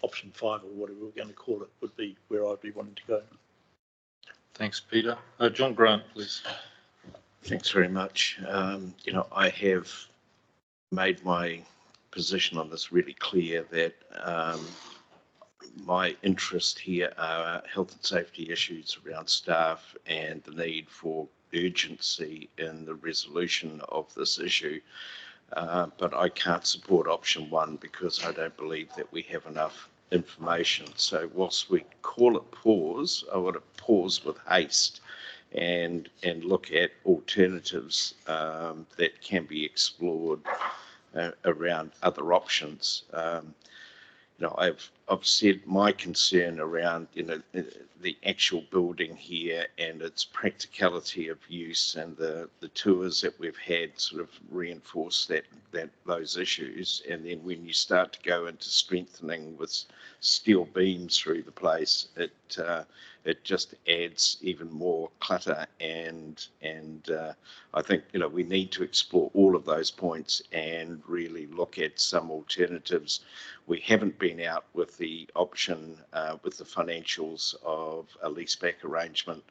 option 5 or whatever we're going to call it, would be where I'd be wanting to go. Thanks, Peter. John Grant, please. Thanks very much. I have made my position on this really clear that my interest here are health and safety issues around staff and the need for urgency in the resolution of this issue. But I can't support option 1 because I don't believe that we have enough information. So whilst we call it pause, I want to pause with haste and look at alternatives that can be explored around other options. I've said my concern around the actual building here and its practicality of use, and the tours that we've had sort of reinforce those issues. And then when you start to go into strengthening with steel beams through the place, it just adds even more clutter. And I think we need to explore all of those points and really look at some alternatives. We haven't been out with the option with the financials of a leaseback arrangement,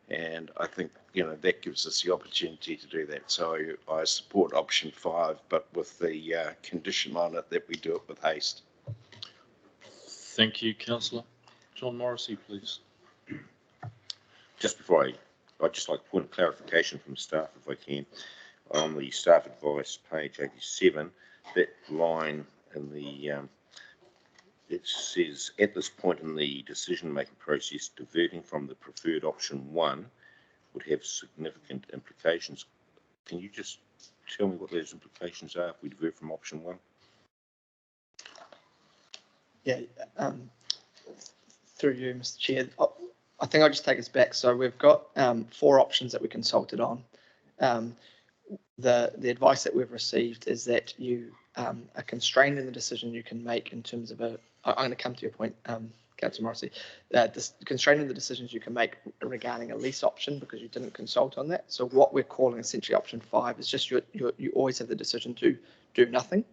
and I think that gives us the opportunity to do that. So I support option 5, but with the condition on it that we do it with haste. Thank you, Councillor. John Morrissey, please. Just before I'd just like a point of clarification from staff, if I can. On the staff advice, page 87, that line in the it says, at this point in the decision-making process, diverting from the preferred option 1 would have significant implications. Can you just tell me what those implications are if we divert from option 1? Yeah, through you, Mr. Chair. I think I'll just take us back. So we've got 4 options that we consulted on. The advice that we've received is that you are constrained in the decision you can make in terms of I'm going to come to your point, Councillor Morrissey. Constrained in the decisions you can make regarding a lease option because you didn't consult on that. So what we're calling essentially option 5 is just you always have the decision to do nothing.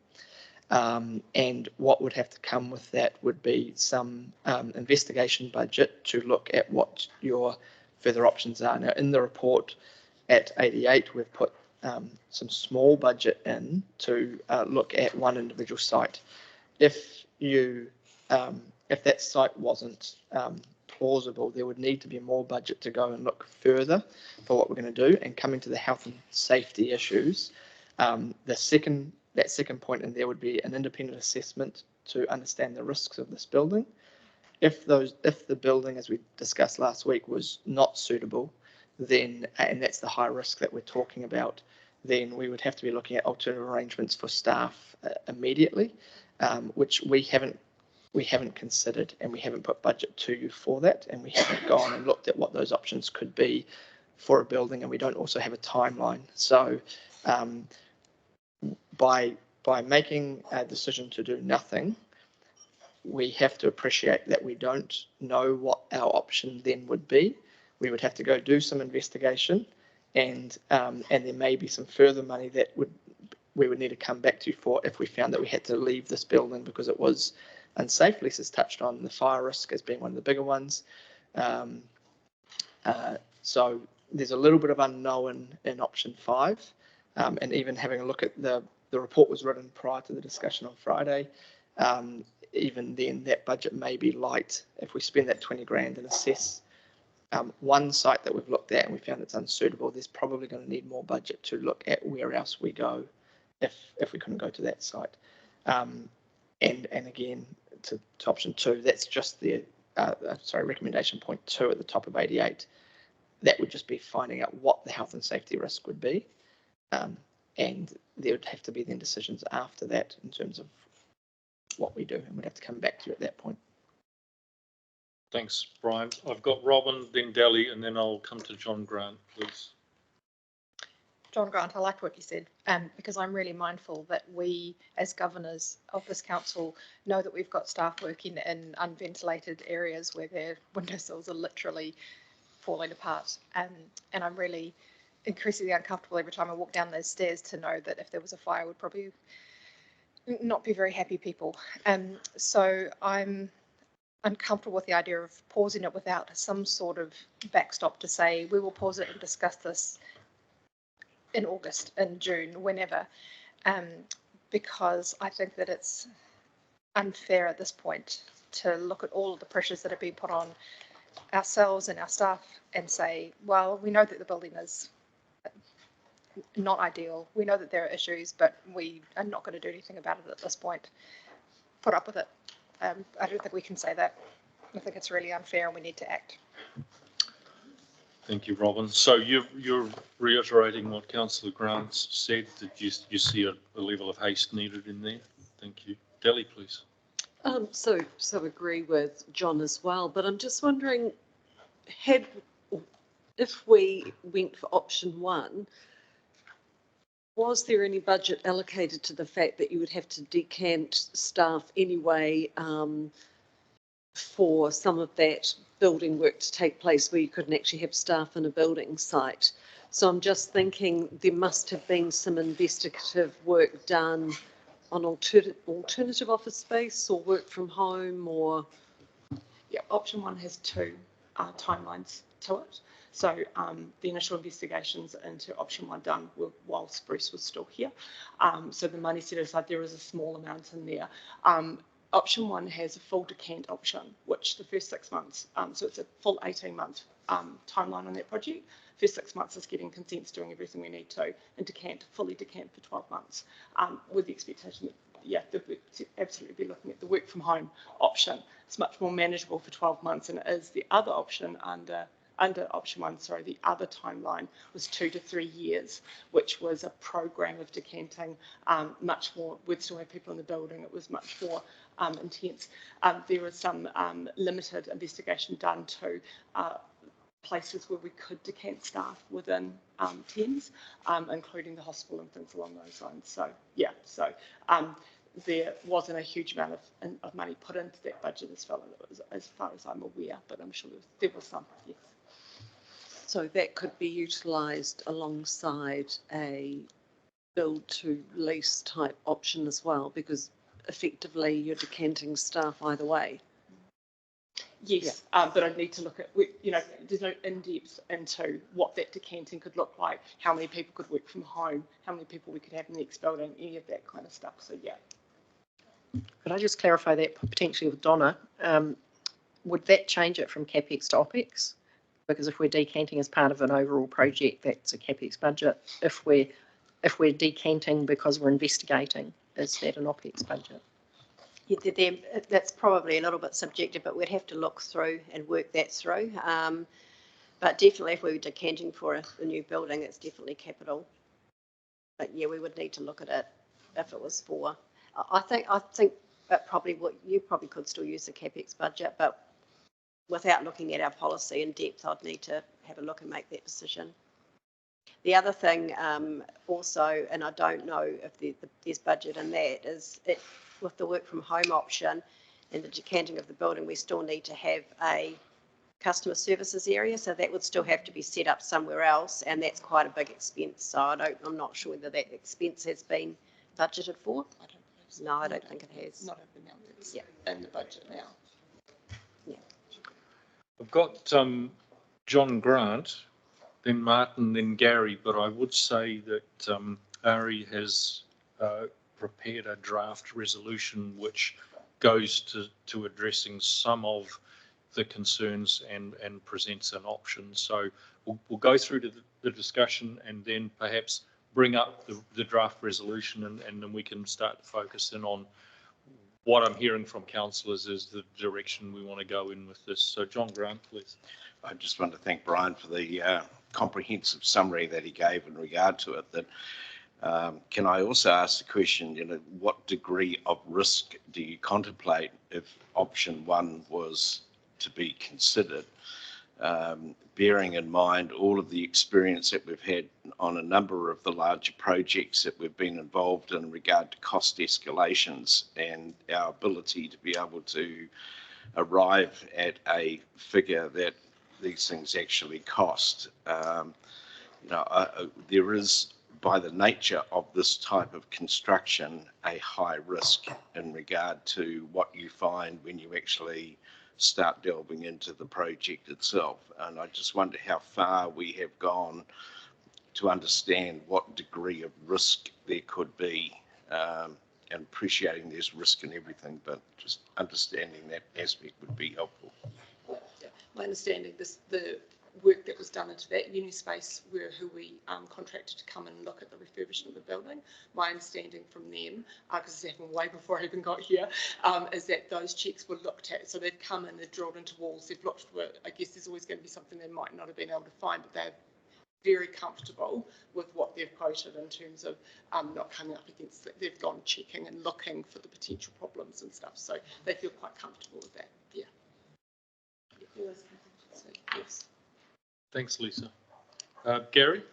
And what would have to come with that would be some investigation budget to look at what your further options are. Now, in the report at 88, we've put some small budget in to look at one individual site. If that site wasn't plausible, there would need to be more budget to go and look further for what we're going to do. And coming to the health and safety issues, that second point in there would be an independent assessment to understand the risks of this building. If the building, as we discussed last week, was not suitable, then, and that's the high risk that we're talking about, then we would have to be looking at alternative arrangements for staff immediately, which we haven't we haven't considered and we haven't put budget to you for that, and we haven't gone and looked at what those options could be for a building, and we don't also have a timeline. So by making a decision to do nothing, we have to appreciate that we don't know what our option then would be. We would have to go do some investigation, and there may be some further money that we would need to come back to you for if we found that we had to leave this building because it was unsafe. Lisa's touched on the fire risk as being one of the bigger ones. So there's a little bit of unknown in option 5, and even having a look at the report was written prior to the discussion on Friday. Even then, that budget may be light if we spend that 20 grand and assess one site that we've looked at and we found it's unsuitable. There's probably going to need more budget to look at where else we go if we couldn't go to that site. And again, to option 2, that's just the recommendation point 2 at the top of 88. That would just be finding out what the health and safety risk would be, and there would have to be then decisions after that in terms of what we do, and we'd have to come back to you at that point. Thanks, Brian. I've got Robin, then Deli, and then I'll come to John Grant, please. John Grant, I liked what you said, because I'm really mindful that we, as governors of this council, know that we've got staff working in unventilated areas where their windowsills are literally falling apart. And I'm really increasingly uncomfortable every time I walk down those stairs to know that if there was a fire, we'd probably not be very happy people. So I'm uncomfortable with the idea of pausing it without some sort of backstop to say we will pause it and discuss this in August, in June, whenever, because I think that it's unfair at this point to look at all of the pressures that are being put on ourselves and our staff and say, well, we know that the building is not ideal. We know that there are issues, but we are not going to do anything about it at this point. Put up with it. I don't think we can say that. I think it's really unfair and we need to act. Thank you, Robin. So you're reiterating what Councillor Grant said, that you see a level of haste needed in there. Thank you. Deli, please. So agree with John as well, but I'm just wondering, if we went for option 1, was there any budget allocated to the fact that you would have to decant staff anyway for some of that building work to take place where you couldn't actually have staff in a building site? So I'm just thinking there must have been some investigative work done on alternative office space or work from home, or... Yeah, option 1 has 2 timelines to it. So the initial investigations into option 1 done whilst Bruce was still here. So the money set aside, there is a small amount in there. Option 1 has a full decant option, which the first 6 months, so it's a full 18-month timeline on that project. First 6 months is getting consents, doing everything we need to, and fully decant for 12 months, with the expectation that, yeah, they'll absolutely be looking at the work from home option. It's much more manageable for 12 months than it is the other option under option 1. Sorry, the other timeline was 2 to 3 years, which was a program of decanting, much more. We'd still have people in the building. It was much more intense. There was some limited investigation done to places where we could decant staff within Thames, including the hospital and things along those lines. So yeah, there wasn't a huge amount of money put into that budget as far as I'm aware, but I'm sure there was some, yes. So that could be utilised alongside a build to lease type option as well, because effectively you're decanting staff either way. Yes, yeah. But I need to look at, there's no in-depth into what that decanting could look like, how many people could work from home, how many people we could have in the next building, any of that kind of stuff. So yeah. Could I just clarify that potentially with Donna? Would that change it from CapEx to OpEx? Because if we're decanting as part of an overall project, that's a CapEx budget. If we're decanting because we're investigating, is that an OpEx budget? Yeah, that's probably a little bit subjective, but we'd have to look through and work that through. But definitely, if we were decanting for a new building, it's definitely capital. But yeah, we would need to look at it if it was for. I think but probably you probably could still use the CapEx budget, but without looking at our policy in depth, I'd need to have a look and make that decision. The other thing also, and I don't know if there's budget in that, is with the work from home option and the decanting of the building, we still need to have a customer services area, so that would still have to be set up somewhere else, and that's quite a big expense. So I'm not sure whether that expense has been budgeted for. I don't believe so. No, I don't think it has. Not at the moment. It's in the budget now. Yeah. I've got John Grant, then Martin, then Gary, but I would say that Ari has prepared a draft resolution which goes to addressing some of the concerns and presents an option. So we'll go through to the discussion and then perhaps bring up the draft resolution, and then we can start to focus in on what I'm hearing from councillors is the direction we want to go in with this. So John Grant, please. I just want to thank Brian for the comprehensive summary that he gave in regard to it. That can I also ask the question, what degree of risk do you contemplate if option one was to be considered, bearing in mind all of the experience that we've had on a number of the larger projects that we've been involved in regard to cost escalations and our ability to be able to arrive at a figure that these things actually cost. There is, by the nature of this type of construction, a high risk in regard to what you find when you actually start delving into the project itself. And I just wonder how far we have gone to understand what degree of risk there could be, and appreciating there's risk in everything, but just understanding that aspect would be helpful. Yeah. My understanding, the work that was done into that Unispace who we contracted to come and look at the refurbishment of the building. My understanding from them, because this happened way before I even got here, is that those checks were looked at. So they've come in, they've drilled into walls, they've looked for, I guess there's always going to be something they might not have been able to find, but they're very comfortable with what they've quoted in terms of not coming up against it. They've gone checking and looking for the potential problems and stuff. So they feel quite comfortable with that. Yeah. Yes. Thanks, Lisa. Gary?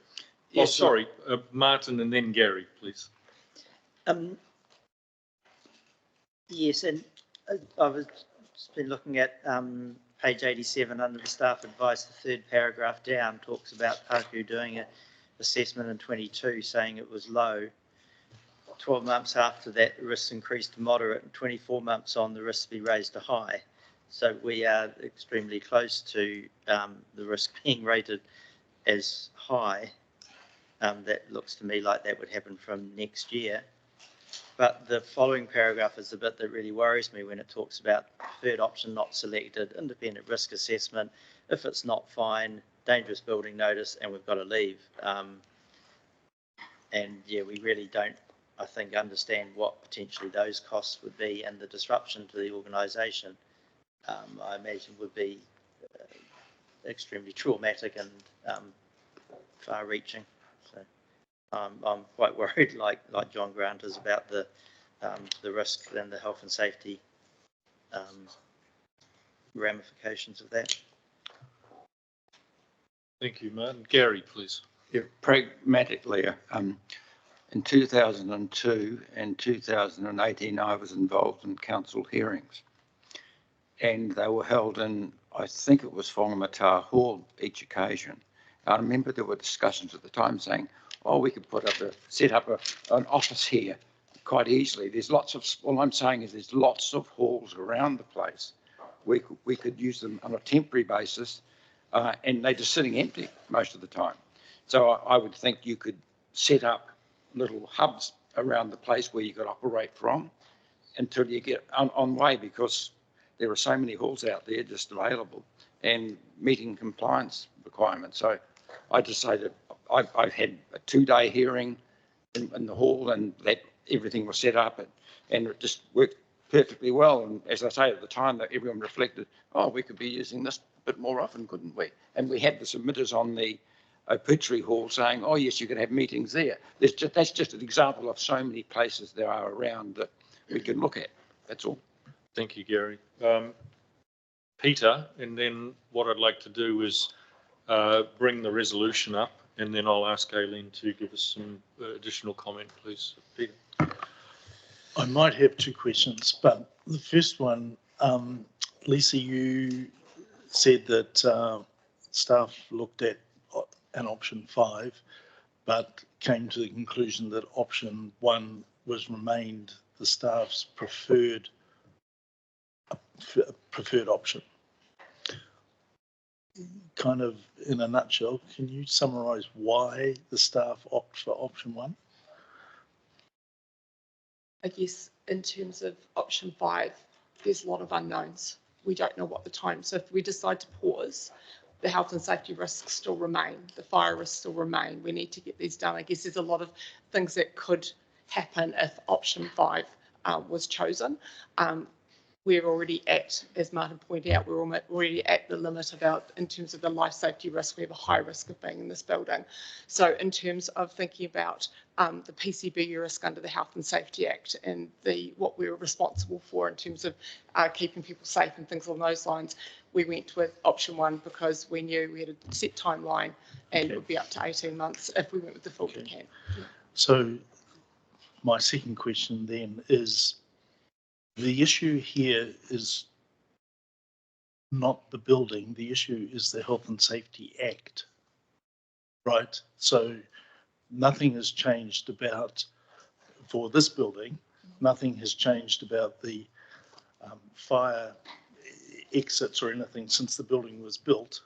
Yes, sorry, Martin and then Gary, please. Yes, and I've been looking at page 87 under the staff advice. The third paragraph down talks about Paku doing an assessment in 22 saying it was low. 12 months after that, the risks increased to moderate, and 24 months on, the risks be raised to high. So we are extremely close to the risk being rated as high. That looks to me like that would happen from next year. But the following paragraph is the bit that really worries me when it talks about preferred option not selected, independent risk assessment. If it's not fine, dangerous building notice, and we've got to leave. And yeah, we really don't, I think, understand what potentially those costs would be and the disruption to the organisation. I imagine would be extremely traumatic and far-reaching. So I'm quite worried, like John Grant is, about the risk and the health and safety ramifications of that. Thank you, Martin. Gary, please. Yeah, pragmatically, in 2002 and 2018, I was involved in council hearings. And they were held in, I think it was Whangamata Hall each occasion. I remember there were discussions at the time saying, oh, we could set up an office here quite easily. There's lots of, all I'm saying is there's lots of halls around the place. We could use them on a temporary basis, and they're just sitting empty most of the time. So I would think you could set up little hubs around the place where you could operate from until you get on way, because there are so many halls out there just available and meeting compliance requirements. So I just say that I've had a 2-day hearing in the hall, and that everything was set up and it just worked perfectly well. And as I say, at the time that everyone reflected, oh, we could be using this a bit more often, couldn't we? And we had the submitters on the Petrie Hall saying, oh yes, you could have meetings there. That's just an example of so many places there are around that we can look at. That's all. Thank you, Gary. Peter, and then what I'd like to do is bring the resolution up, and then I'll ask Aileen to give us some additional comment, please. Peter. I might have two questions, but the first one, Lisa, you said that staff looked at an option 5, but came to the conclusion that option 1 remained the staff's preferred option. Kind of in a nutshell, can you summarise why the staff opt for option 1? I guess in terms of option 5, there's a lot of unknowns. We don't know what the time. So if we decide to pause, the health and safety risks still remain, the fire risks still remain. We need to get these done. I guess there's a lot of things that could happen if option 5 was chosen. We're already at, as Martin pointed out, we're already at the limit in terms of the life safety risk. We have a high risk of being in this building. So in terms of thinking about the PCB risk under the Health and Safety Act and what we're responsible for in terms of keeping people safe and things along those lines, we went with option 1 because we knew we had a set timeline and it would be up to 18 months if we went with the full decant. Yeah. So my second question then is, the issue here is not the building, the issue is the Health and Safety Act, right? So nothing has changed for this building, nothing has changed about the fire exits or anything since the building was built.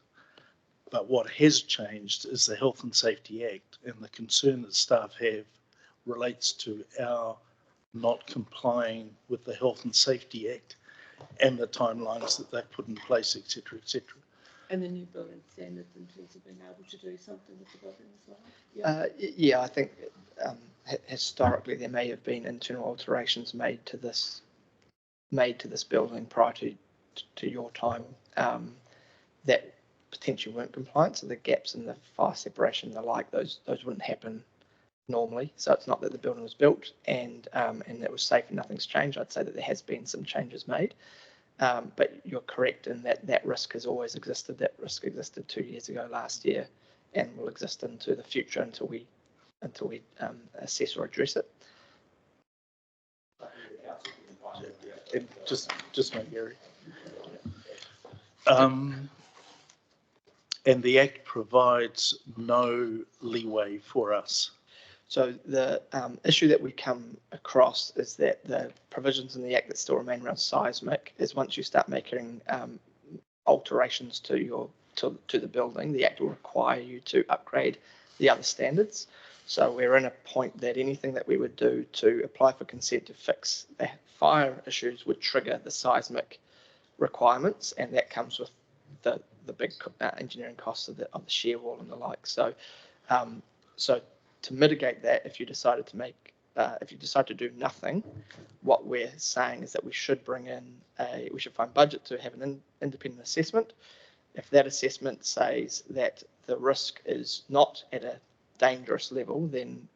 But what has changed is the Health and Safety Act, and the concern that staff have relates to our not complying with the Health and Safety Act and the timelines that they've put in place, etc., etc. And the new building standards in terms of being able to do something with the building as well. Yeah, I think historically there may have been internal alterations made to this building prior to your time that potentially weren't compliant. So the gaps in the fire separation and the like, those wouldn't happen normally. So it's not that the building was built and it was safe and nothing's changed. I'd say that there has been some changes made, but you're correct in that risk has always existed. That risk existed 2 years ago last year and will exist into the future until we assess or address it. Just my Gary. And the Act provides no leeway for us. So the issue that we come across is that the provisions in the Act that still remain around seismic is once you start making alterations to the building, the Act will require you to upgrade the other standards. So we're in a point that anything that we would do to apply for consent to fix the fire issues would trigger the seismic requirements, and that comes with the big engineering costs of the shear wall and the like. So to mitigate that, if you decide to do nothing, what we're saying is that we should find budget to have an independent assessment. If that assessment says that the risk is not at a dangerous level, then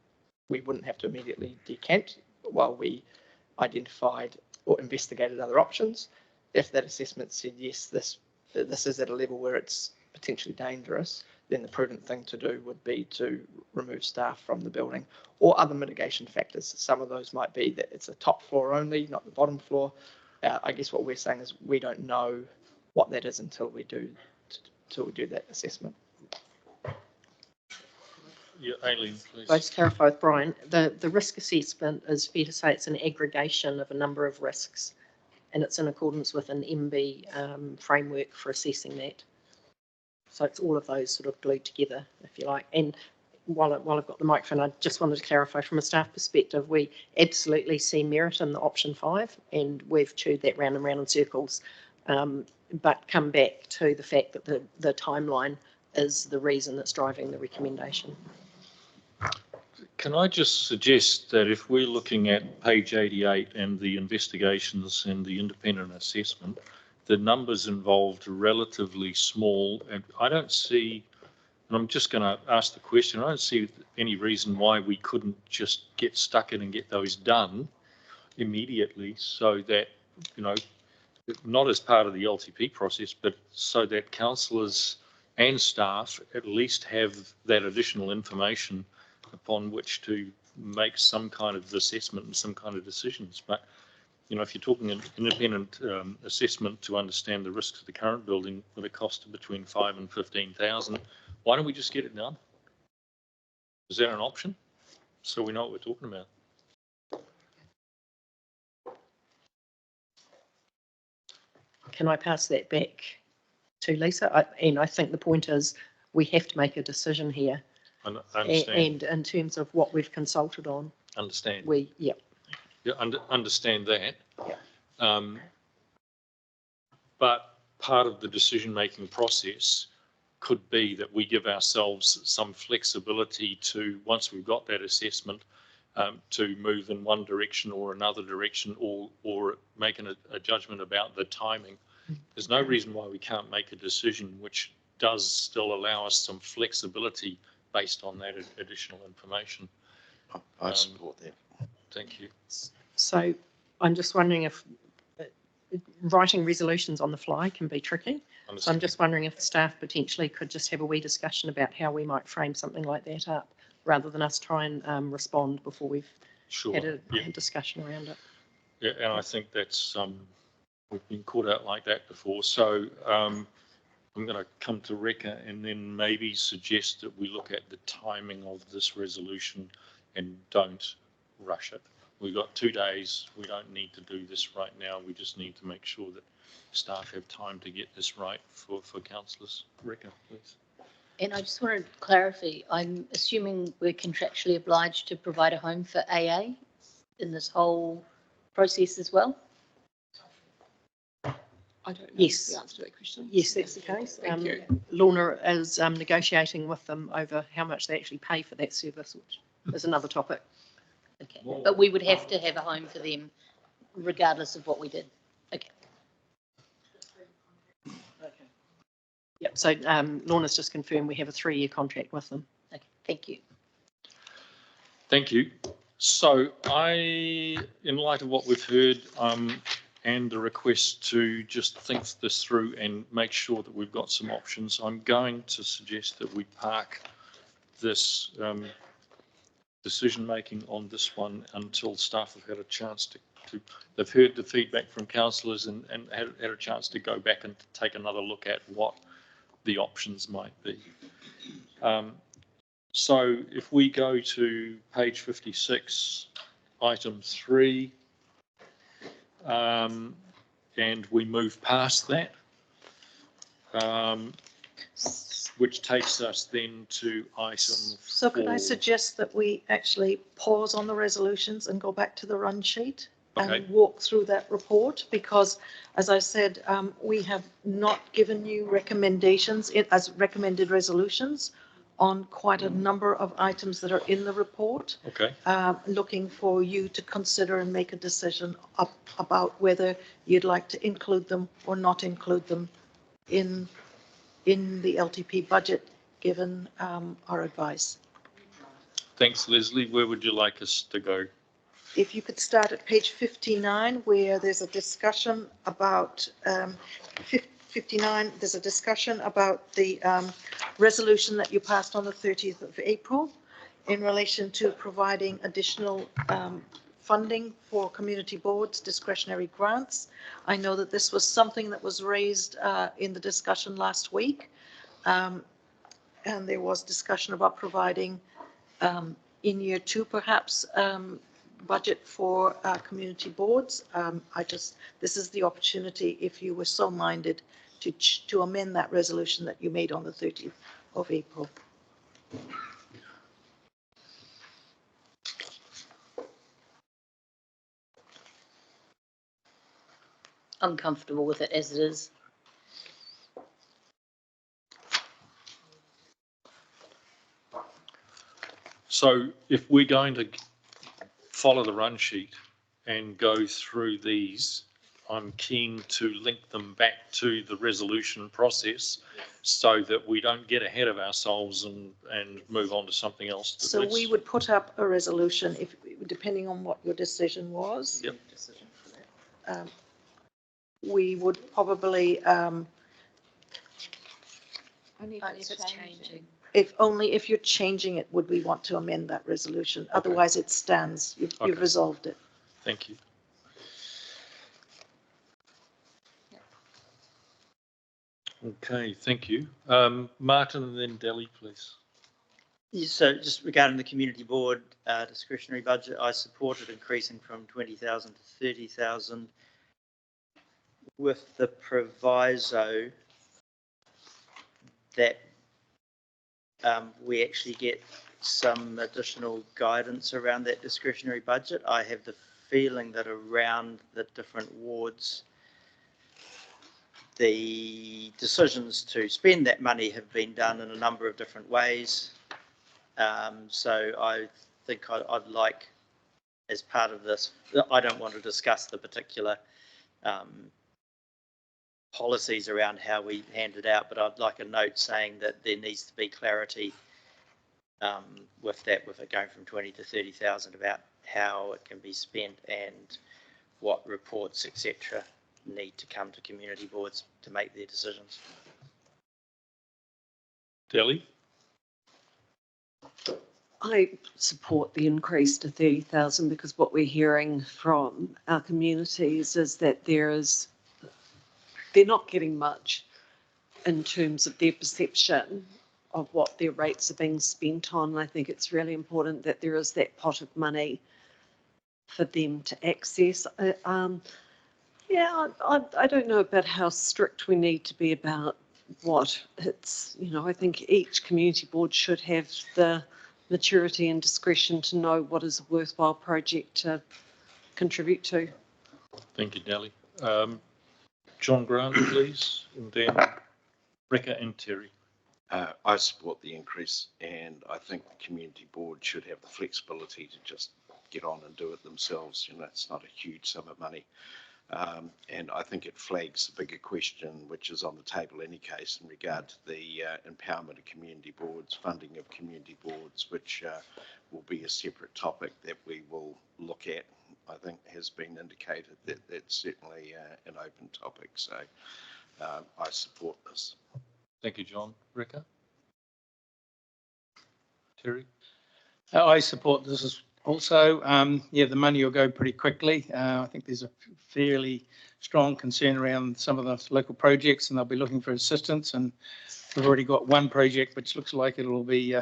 we wouldn't have to immediately decant while we identified or investigated other options. If that assessment said yes, this is at a level where it's potentially dangerous, then the prudent thing to do would be to remove staff from the building or other mitigation factors. Some of those might be that it's a top floor only, not the bottom floor. I guess what we're saying is we don't know what that is until we do that assessment. Yeah, Aileen, please. I'll just clarify with Brian, the risk assessment is fair to say it's an aggregation of a number of risks, and it's in accordance with an MB framework for assessing that. So it's all of those sort of glued together, if you like. And while I've got the microphone, I just wanted to clarify from a staff perspective, we absolutely see merit in the option 5, and we've chewed that round and round in circles, but come back to the fact that the timeline is the reason that's driving the recommendation. Can I just suggest that if we're looking at page 88 and the investigations and the independent assessment, the numbers involved are relatively small, and I don't see, and I'm just going to ask the question, I don't see any reason why we couldn't just get stuck in and get those done immediately so that you know, not as part of the LTP process, but so that councillors and staff at least have that additional information upon which to make some kind of assessment and some kind of decisions. But, you know, if you're talking an independent assessment to understand the risks of the current building with a cost of between 5,000 and 15,000, why don't we just get it done? Is that an option? So we know what we're talking about. Can I pass that back to Lisa? And I think the point is we have to make a decision here. I understand. And in terms of what we've consulted on, Understand. yeah. Yeah, understand that. Yeah. But part of the decision-making process could be that we give ourselves some flexibility to, once we've got that assessment, to move in one direction or another direction, or make a judgment about the timing. There's no reason why we can't make a decision which does still allow us some flexibility based on that additional information. I support that. Thank you. So I'm just wondering if writing resolutions on the fly can be tricky. So I'm just wondering if the staff potentially could just have a wee discussion about how we might frame something like that up, rather than us try and respond before we've had a discussion around it. Yeah, and I think that's we've been caught out like that before. So I'm going to come to Reka and then maybe suggest that we look at the timing of this resolution and don't rush it. We've got 2 days. We don't need to do this right now. We just need to make sure that staff have time to get this right for councillors. Reka, please. And I just wanted to clarify, I'm assuming we're contractually obliged to provide a home for AA in this whole process as well? I don't know the answer to that question. Yes, that's the case. Thank you. Lorna is negotiating with them over how much they actually pay for that service, which is another topic. Okay, but we would have to have a home for them regardless of what we did. Okay. Yep, so Lorna's just confirmed we have a 3-year contract with them. Okay, thank you. Thank you. So in light of what we've heard and the request to just think this through and make sure that we've got some options, I'm going to suggest that we park this decision-making on this one until staff have had a chance to they've heard the feedback from councillors and had a chance to go back and take another look at what the options might be. So if we go to page 56, item 3, and we move past that, which takes us then to item 4. So could I suggest that we actually pause on the resolutions and go back to the run sheet and walk through that report? Because, as I said, we have not given you recommendations as recommended resolutions on quite a number of items that are in the report. Okay. Looking for you to consider and make a decision about whether you'd like to include them or not include them in the LTP budget, given our advice. Thanks, Leslie. Where would you like us to go? If you could start at page 59, where there's a discussion about 59, there's a discussion about the resolution that you passed on the 30th of April in relation to providing additional funding for community boards, discretionary grants. I know that this was something that was raised in the discussion last week, and there was discussion about providing in year 2 perhaps budget for community boards. This is the opportunity, if you were so minded, to amend that resolution that you made on the 30th of April. I'm comfortable with it as it is. So if we're going to follow the run sheet and go through these, I'm keen to link them back to the resolution process so that we don't get ahead of ourselves and move on to something else. So we would put up a resolution, if depending on what your decision was. Yep. we would probably, Only if it's changing. only if you're changing it, would we want to amend that resolution? Otherwise, it stands. You've Okay. resolved it. Thank you. Okay, thank you. Martin and then Delhi, please. So just regarding the community board discretionary budget, I supported increasing from 20,000 to 30,000 with the proviso that we actually get some additional guidance around that discretionary budget. I have the feeling that around the different wards, the decisions to spend that money have been done in a number of different ways. So I think I'd like, as part of this, I don't want to discuss the particular policies around how we hand it out, but I'd like a note saying that there needs to be clarity with that, with it going from 20 to 30,000 about how it can be spent and what reports, etc., need to come to community boards to make their decisions. Delhi? I support the increase to 30,000 because what we're hearing from our communities is that they're not getting much in terms of their perception of what their rates are being spent on. And I think it's really important that there is that pot of money for them to access. Yeah, I don't know about how strict we need to be about what it's, I think each community board should have the maturity and discretion to know what is a worthwhile project to contribute to. Thank you, Delhi. John Grant, please, and then Rebecca and Terry. I support the increase, and I think the community board should have the flexibility to just get on and do it themselves. It's not a huge sum of money. And I think it flags the bigger question, which is on the table in any case, in regard to the empowerment of community boards, funding of community boards, which will be a separate topic that we will look at. I think has been indicated that that's certainly an open topic. So I support this. Thank you, John. Rebecca? Terry? I support this as also. Yeah, the money will go pretty quickly. I think there's a fairly strong concern around some of the local projects, and they'll be looking for assistance. And we've already got one project which looks like it'll be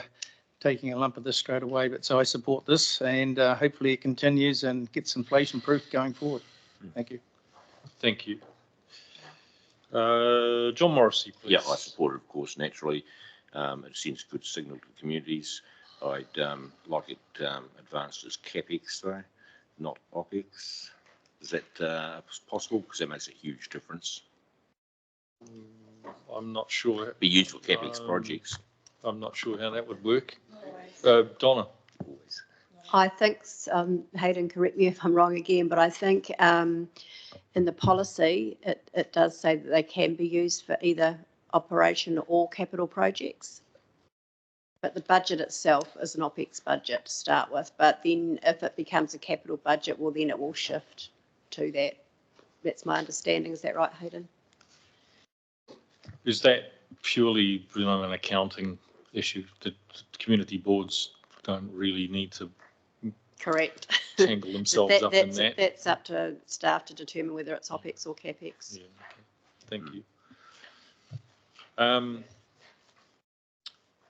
taking a lump of this straight away. But so I support this, and hopefully it continues and gets inflation proof going forward. Thank you. Thank you. John Morrissey, please. Yeah, I support it, of course, naturally. It sends a good signal to communities. I'd like it advanced as CapEx, though, not OpEx. Is that possible? Because that makes a huge difference. I'm not sure. Be used for CapEx projects. I'm not sure how that would work. Donna? I think, Hayden, correct me if I'm wrong again, but I think in the policy, it does say that they can be used for either operation or capital projects. But the budget itself is an OpEx budget to start with. But then if it becomes a capital budget, well, then it will shift to that. That's my understanding. Is that right, Hayden? Is that purely an accounting issue that community boards don't really need to Correct. tangle themselves up in that? That's up to staff to determine whether it's OpEx or CapEx. Yeah, okay. Thank you.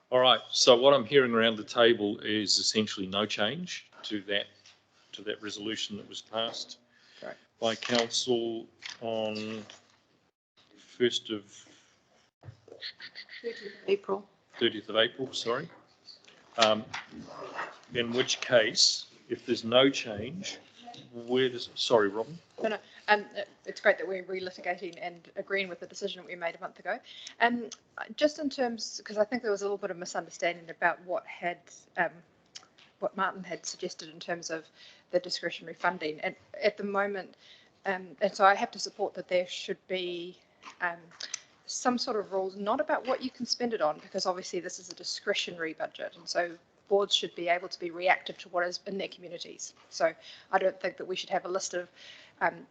All right, so what I'm hearing around the table is essentially no change to that resolution that was passed by council on 30th of April, sorry. In which case, if there's no change, sorry, Robin? No, it's great that we're relitigating and agreeing with the decision we made a month ago. Just in terms, because I think there was a little bit of misunderstanding about what Martin had suggested in terms of the discretionary funding. And at the moment, and so I have to support that there should be some sort of rules, not about what you can spend it on, because obviously this is a discretionary budget. And so boards should be able to be reactive to what is in their communities. So I don't think that we should have a list of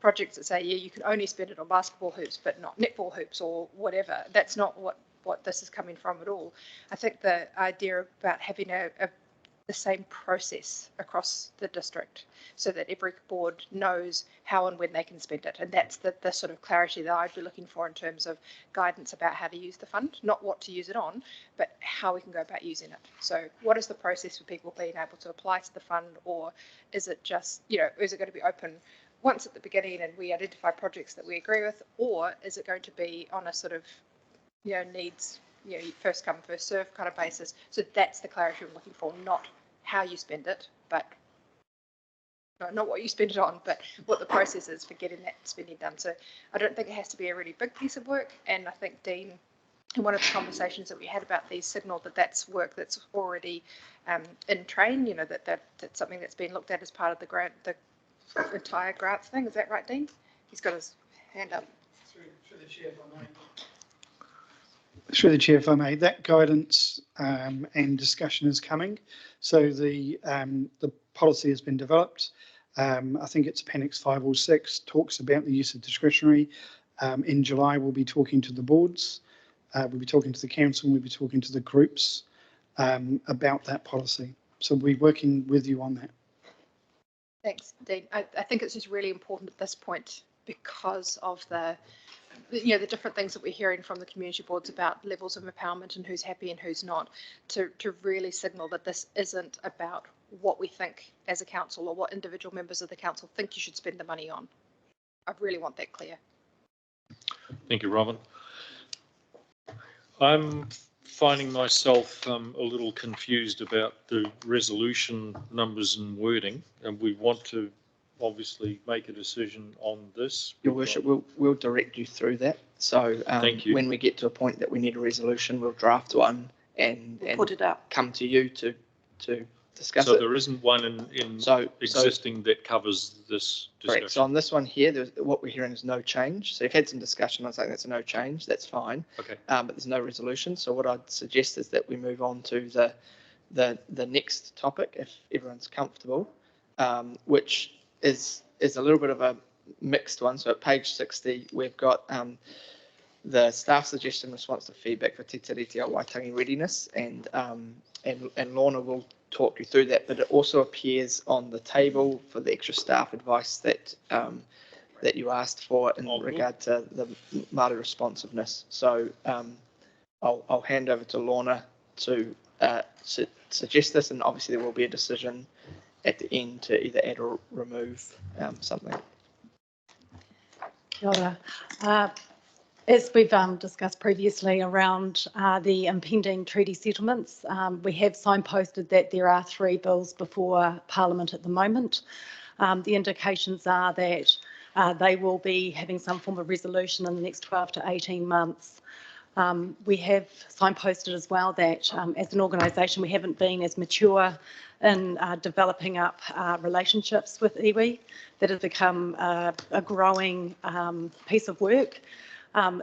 projects that say, yeah, you can only spend it on basketball hoops, but not netball hoops or whatever. That's not what this is coming from at all. I think the idea about having the same process across the district so that every board knows how and when they can spend it. And that's the sort of clarity that I'd be looking for in terms of guidance about how to use the fund, not what to use it on, but how we can go about using it. So what is the process for people being able to apply to the fund, or is it just, is it going to be open once at the beginning and we identify projects that we agree with, or is it going to be on a sort of, needs, first come, first serve kind of basis? So that's the clarity I'm looking for, not how you spend it, but not what you spend it on, but what the process is for getting that spending done. So I don't think it has to be a really big piece of work. And I think Dean, in one of the conversations that we had about these, signalled that that's work that's already in train, that's something that's been looked at as part of the grant, the entire grants thing. Is that right, Dean? He's got his hand up. Through the chair, if I may. Through the chair, if I may, that guidance and discussion is coming. So the policy has been developed. I think it's Appendix 506, talks about the use of discretionary. In July, we'll be talking to the boards, we'll be talking to the council, we'll be talking to the groups about that policy. So we'll be working with you on that. Thanks, Dean. I think it's just really important at this point because of the different things that we're hearing from the community boards about levels of empowerment and who's happy and who's not, to really signal that this isn't about what we think as a council or what individual members of the council think you should spend the money on. I really want that clear. Thank you, Robin. I'm finding myself a little confused about the resolution numbers and wording, and we want to obviously make a decision on this. Your Worship, we'll direct you through that. So Thank you. When we get to a point that we need a resolution, we'll draft one and put it up. Come to you to discuss so it. There isn't one in existing that covers this discussion. Correct. So on this one here, what we're hearing is no change. So you've had some discussion on something that's a no change. That's fine. Okay. But there's no resolution. So what I'd suggest is that we move on to the next topic, if everyone's comfortable, which is a little bit of a mixed one. So at page 60, we've got the staff suggestion response to feedback for Te Tiriti o Waitangi readiness, and Lorna will talk you through that, but it also appears on the table for the extra staff advice that you asked for in regard to the Māori responsiveness. So I'll hand over to Lorna to suggest this, and obviously there will be a decision at the end to either add or remove something. Kia ora. As we've discussed previously around the impending treaty settlements, we have signposted that there are 3 bills before Parliament at the moment. The indications are that they will be having some form of resolution in the next 12 to 18 months. We have signposted as well that as an organisation we haven't been as mature in developing up relationships with iwi. That has become a growing piece of work.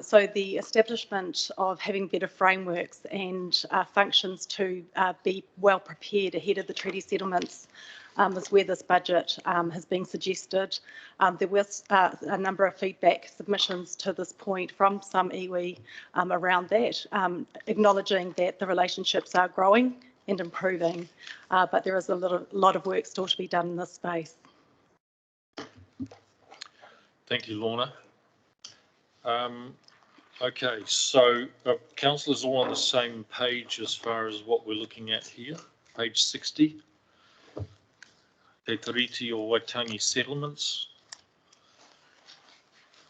So the establishment of having better frameworks and functions to be well prepared ahead of the treaty settlements is where this budget has been suggested. There was a number of feedback submissions to this point from some iwi around that, acknowledging that the relationships are growing and improving, but there is a lot of work still to be done in this space. Thank you, Lorna. Okay, so councillors all on the same page as far as what we're looking at here, page 60. Te Tiriti o Waitangi settlements.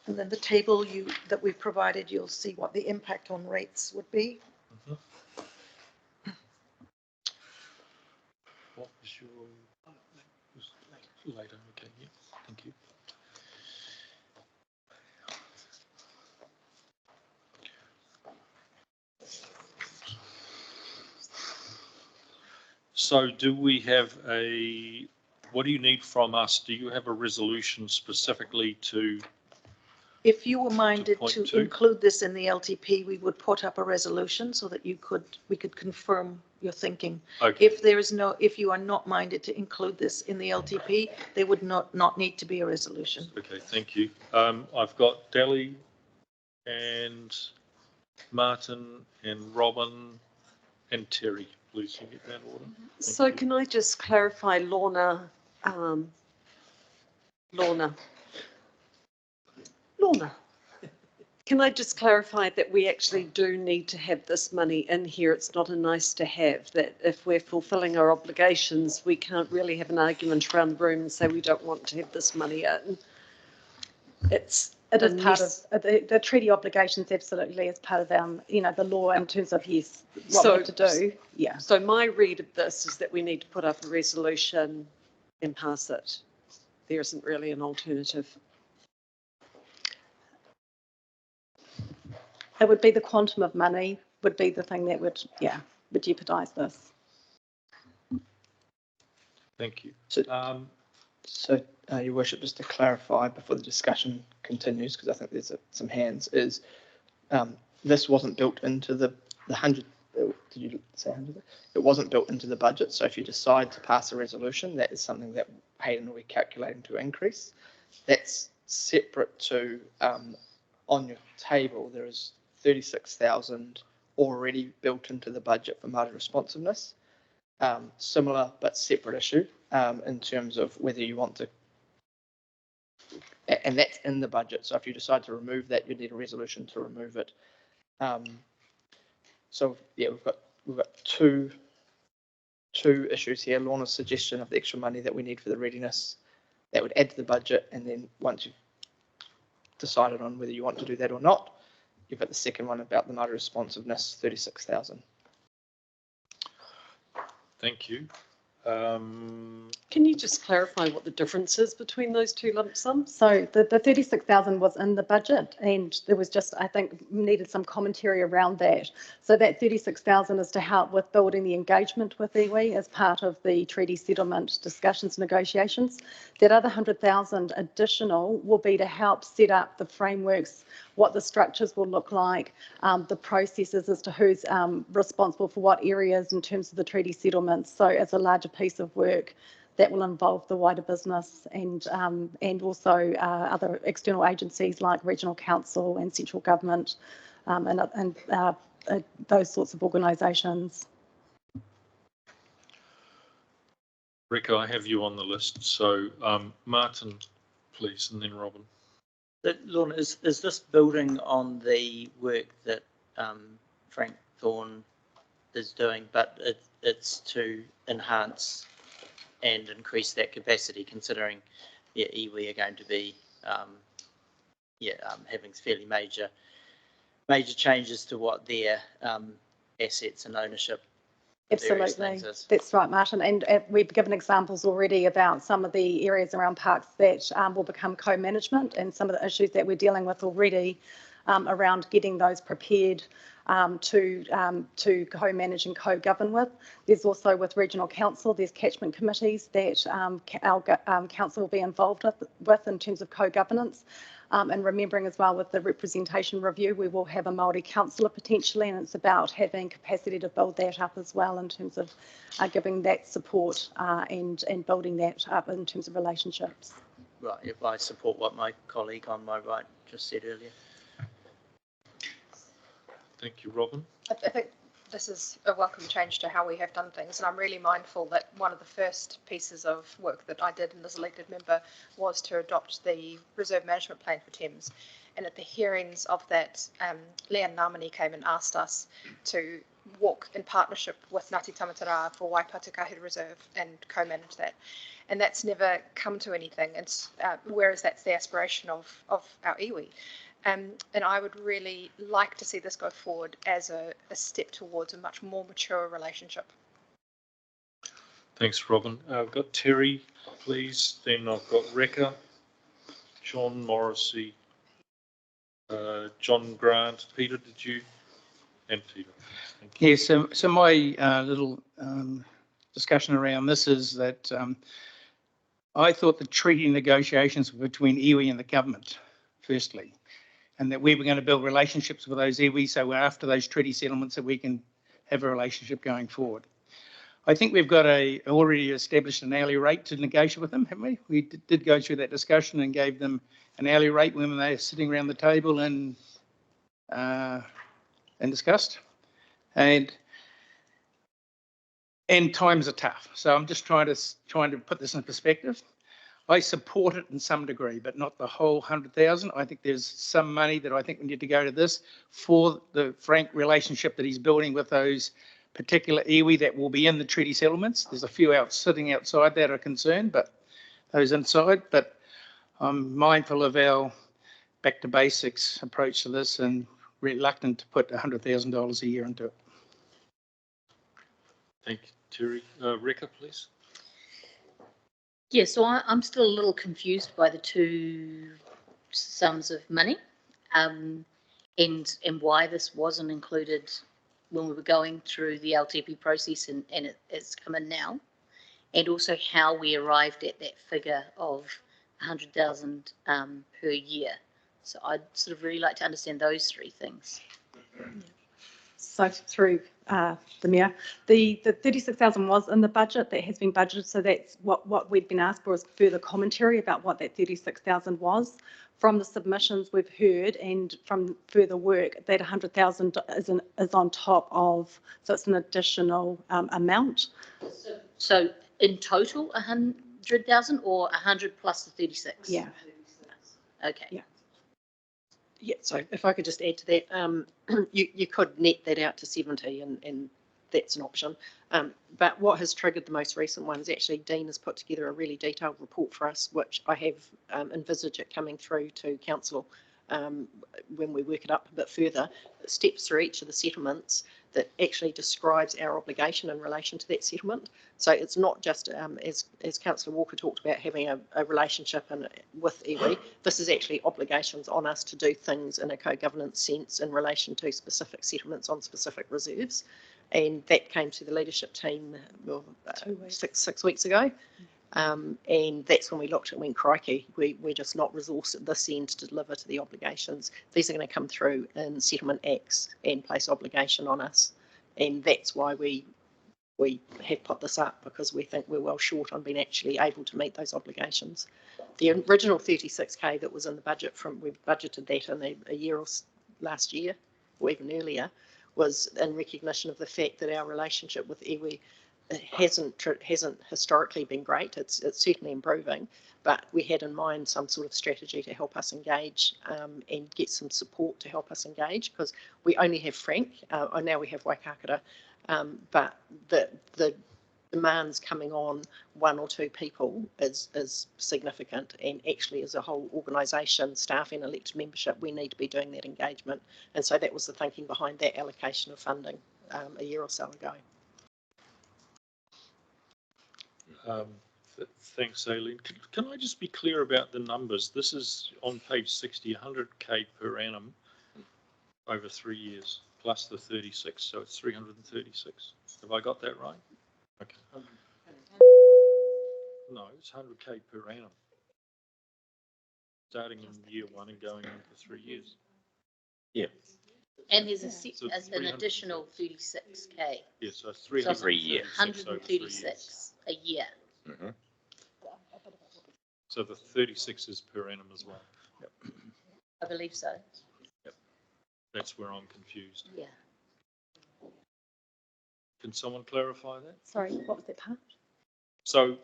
And then the table that we've provided, you'll see what the impact on rates would be. Mm-hmm. What was your later? Okay, yeah, thank you. So do we have what do you need from us? Do you have a resolution specifically to If you were minded point to two. include this in the LTP, we would put up a resolution so that we could confirm your thinking. Okay. If you are not minded to include this in the LTP, there would not need to be a resolution. Okay, thank you. I've got Delly and Martin and Robin and Terry. Please, you get that order. So can I just clarify, Lorna, can I just clarify that we actually do need to have this money in here? It's not a nice to have, that if we're fulfilling our obligations, we can't really have an argument around the room and say we don't want to have this money in. It is part of the treaty obligations, absolutely, as part of the law in terms of, yes, what we have to do. Yeah. So my read of this is that we need to put up a resolution and pass it. There isn't really an alternative. It would be the quantum of money would be the thing that would jeopardise this. Thank you. So, Your Worship, just to clarify before the discussion continues, because I think there's some hands, is this wasn't built into the 100, did you say 100? It wasn't built into the budget, so if you decide to pass a resolution, that is something that Hayden will be calculating to increase. That's separate to, on your table, there is 36,000 already built into the budget for Māori responsiveness. Similar but separate issue in terms of whether you want to, and that's in the budget. So if you decide to remove that, you need a resolution to remove it. So yeah, we've got two issues here. Lorna's suggestion of the extra money that we need for the readiness that would add to the budget, and then once you've decided on whether you want to do that or not, you've got the second one about the Māori responsiveness, 36,000. Thank you. Can you just clarify what the difference is between those two lump sums? So the 36,000 was in the budget, and there was just, I think, needed some commentary around that. So that 36,000 is to help with building the engagement with iwi as part of the treaty settlement discussions negotiations. That other 100,000 additional will be to help set up the frameworks, what the structures will look like, the processes as to who's responsible for what areas in terms of the treaty settlements. So it's a larger piece of work that will involve the wider business and also other external agencies like regional council and central government and those sorts of organisations. Rico, I have you on the list. So Martin, please, and then Robin. Lorna, is this building on the work that Frank Thorne is doing, but it's to enhance and increase that capacity, considering iwi are going to be having fairly major changes to what their assets and ownership. Absolutely, that's right, Martin. And we've given examples already about some of the areas around parks that will become co-management, and some of the issues that we're dealing with already around getting those prepared to co-manage and co-govern with. There's also with regional council, there's catchment committees that our council will be involved with in terms of co-governance. And remembering as well with the representation review, we will have a Māori councillor potentially, and it's about having capacity to build that up as well in terms of giving that support and building that up in terms of relationships. Right, if I support what my colleague on my right just said earlier. Thank you, Robin. I think this is a welcome change to how we have done things, and I'm really mindful that one of the first pieces of work that I did as elected member was to adopt the reserve management plan for Thames. And at the hearings of that, Leanne Namani came and asked us to walk in partnership with Ngāti Tamatara for Waipatakahi Reserve and co-manage that. And that's never come to anything, whereas that's the aspiration of our iwi. And I would really like to see this go forward as a step towards a much more mature relationship. Thanks, Robin. I've got Terry, please. Then I've got Rekka, John Morrissey, John Grant. Peter, did you? And Peter. Thank you. Yeah, so my little discussion around this is that I thought the treaty negotiations were between iwi and the government, firstly. and that we were going to build relationships with those iwi, so we're after those treaty settlements that we can have a relationship going forward. I think we've got already established an hourly rate to negotiate with them, haven't we? We did go through that discussion and gave them an hourly rate when they were sitting around the table and discussed. And times are tough, so I'm just trying to put this in perspective. I support it in some degree, but not the whole 100,000. I think there's some money that I think we need to go to this for the frank relationship that he's building with those particular iwi that will be in the treaty settlements. There's a few sitting outside that are concerned, but those inside. But I'm mindful of our back to basics approach to this and reluctant to put $100,000 a year into it. Thank you, Terry. Reka, please. Yeah, so I'm still a little confused by the two sums of money, and why this wasn't included when we were going through the LTP process, and it's come in now, and also how we arrived at that figure of 100,000 per year. So I'd sort of really like to understand those three things. So through the Mayor, the 36,000 was in the budget, that has been budgeted, so that's what we'd been asked for, is further commentary about what that 36,000 was. From the submissions we've heard and from further work, that 100,000 is on top of, so it's an additional amount. So in total 100,000 or 100 plus the 36? Yeah. Okay. Yeah. Yeah, so if I could just add to that, you could net that out to 70 and that's an option. But what has triggered the most recent one is actually Dean has put together a really detailed report for us, which I have envisaged it coming through to council when we work it up a bit further. It steps through each of the settlements that actually describes our obligation in relation to that settlement. So it's not just, as Councillor Walker talked about, having a relationship with iwi. This is actually obligations on us to do things in a co-governance sense in relation to specific settlements on specific reserves. And that came to the leadership team 6 weeks ago. And that's when we looked and went, crikey, we're just not resourced at this end to deliver to the obligations. These are going to come through in settlement acts and place obligation on us. And that's why we have put this up, because we think we're well short on being actually able to meet those obligations. The original 36k that was in the budget, we budgeted that in a year or last year, or even earlier, was in recognition of the fact that our relationship with iwi hasn't historically been great. It's certainly improving, but we had in mind some sort of strategy to help us engage and get some support to help us engage, because we only have Frank, and now we have Waikakara, but the demands coming on one or two people is significant, and actually as a whole organisation, staff and elected membership, we need to be doing that engagement. And so that was the thinking behind that allocation of funding a year or so ago. Thanks, Aileen. Can I just be clear about the numbers? This is on page 60, 100k per annum over 3 years, plus the 36, so it's 336. Have I got that right? Okay. No, it's 100k per annum, starting in year one and going on for 3 years. Yeah. And there's an additional 36k. Yes, so 300 years. 136 a year. Mm-hmm. So the 36 is per annum as well. Yep. I believe so. Yep. That's where I'm confused. Yeah. Can someone clarify that? Sorry, what was that part? So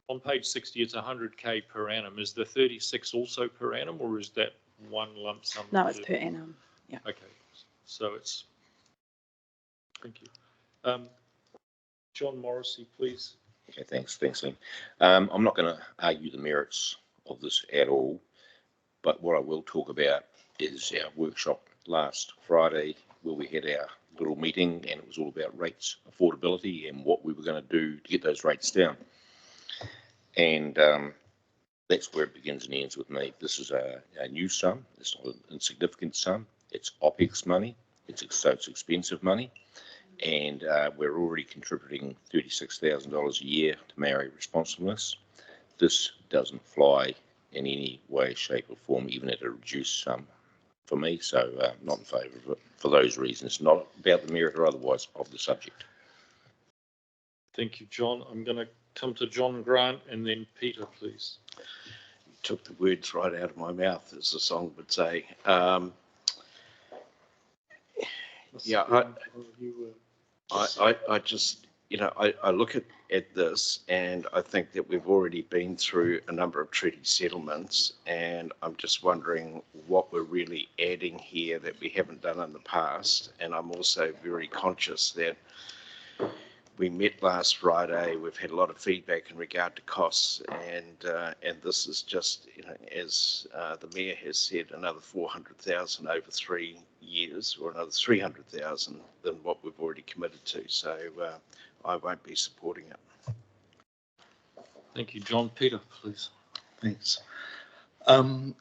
on page 60, it's 100k per annum. Is the 36 also per annum, or is that one lump sum? No, it's per annum. Yeah. Okay. So it's, thank you. John Morrissey, please. Okay, thanks, Lynn. I'm not going to argue the merits of this at all, but what I will talk about is our workshop last Friday, where we had our little meeting, and it was all about rates, affordability, and what we were going to do to get those rates down. And that's where it begins and ends with me. This is a new sum. It's not an insignificant sum. It's OPEX money. So it's expensive money. And we're already contributing $36,000 a year to Maori responsiveness. This doesn't fly in any way, shape or form, even at a reduced sum. for me, so not in favour of it for those reasons, not about the merit or otherwise of the subject. Thank you, John. I'm going to come to John Grant and then Peter, please. You took the words right out of my mouth, as the song would say. Yeah, I just, you know, I look at this and I think that we've already been through a number of treaty settlements, and I'm just wondering what we're really adding here that we haven't done in the past. And I'm also very conscious that we met last Friday. We've had a lot of feedback in regard to costs, and this is just, you know, as the Mayor has said, another 400,000 over 3 years, or another 300,000 than what we've already committed to. So I won't be supporting it. Thank you, John. Peter, please. Thanks. Am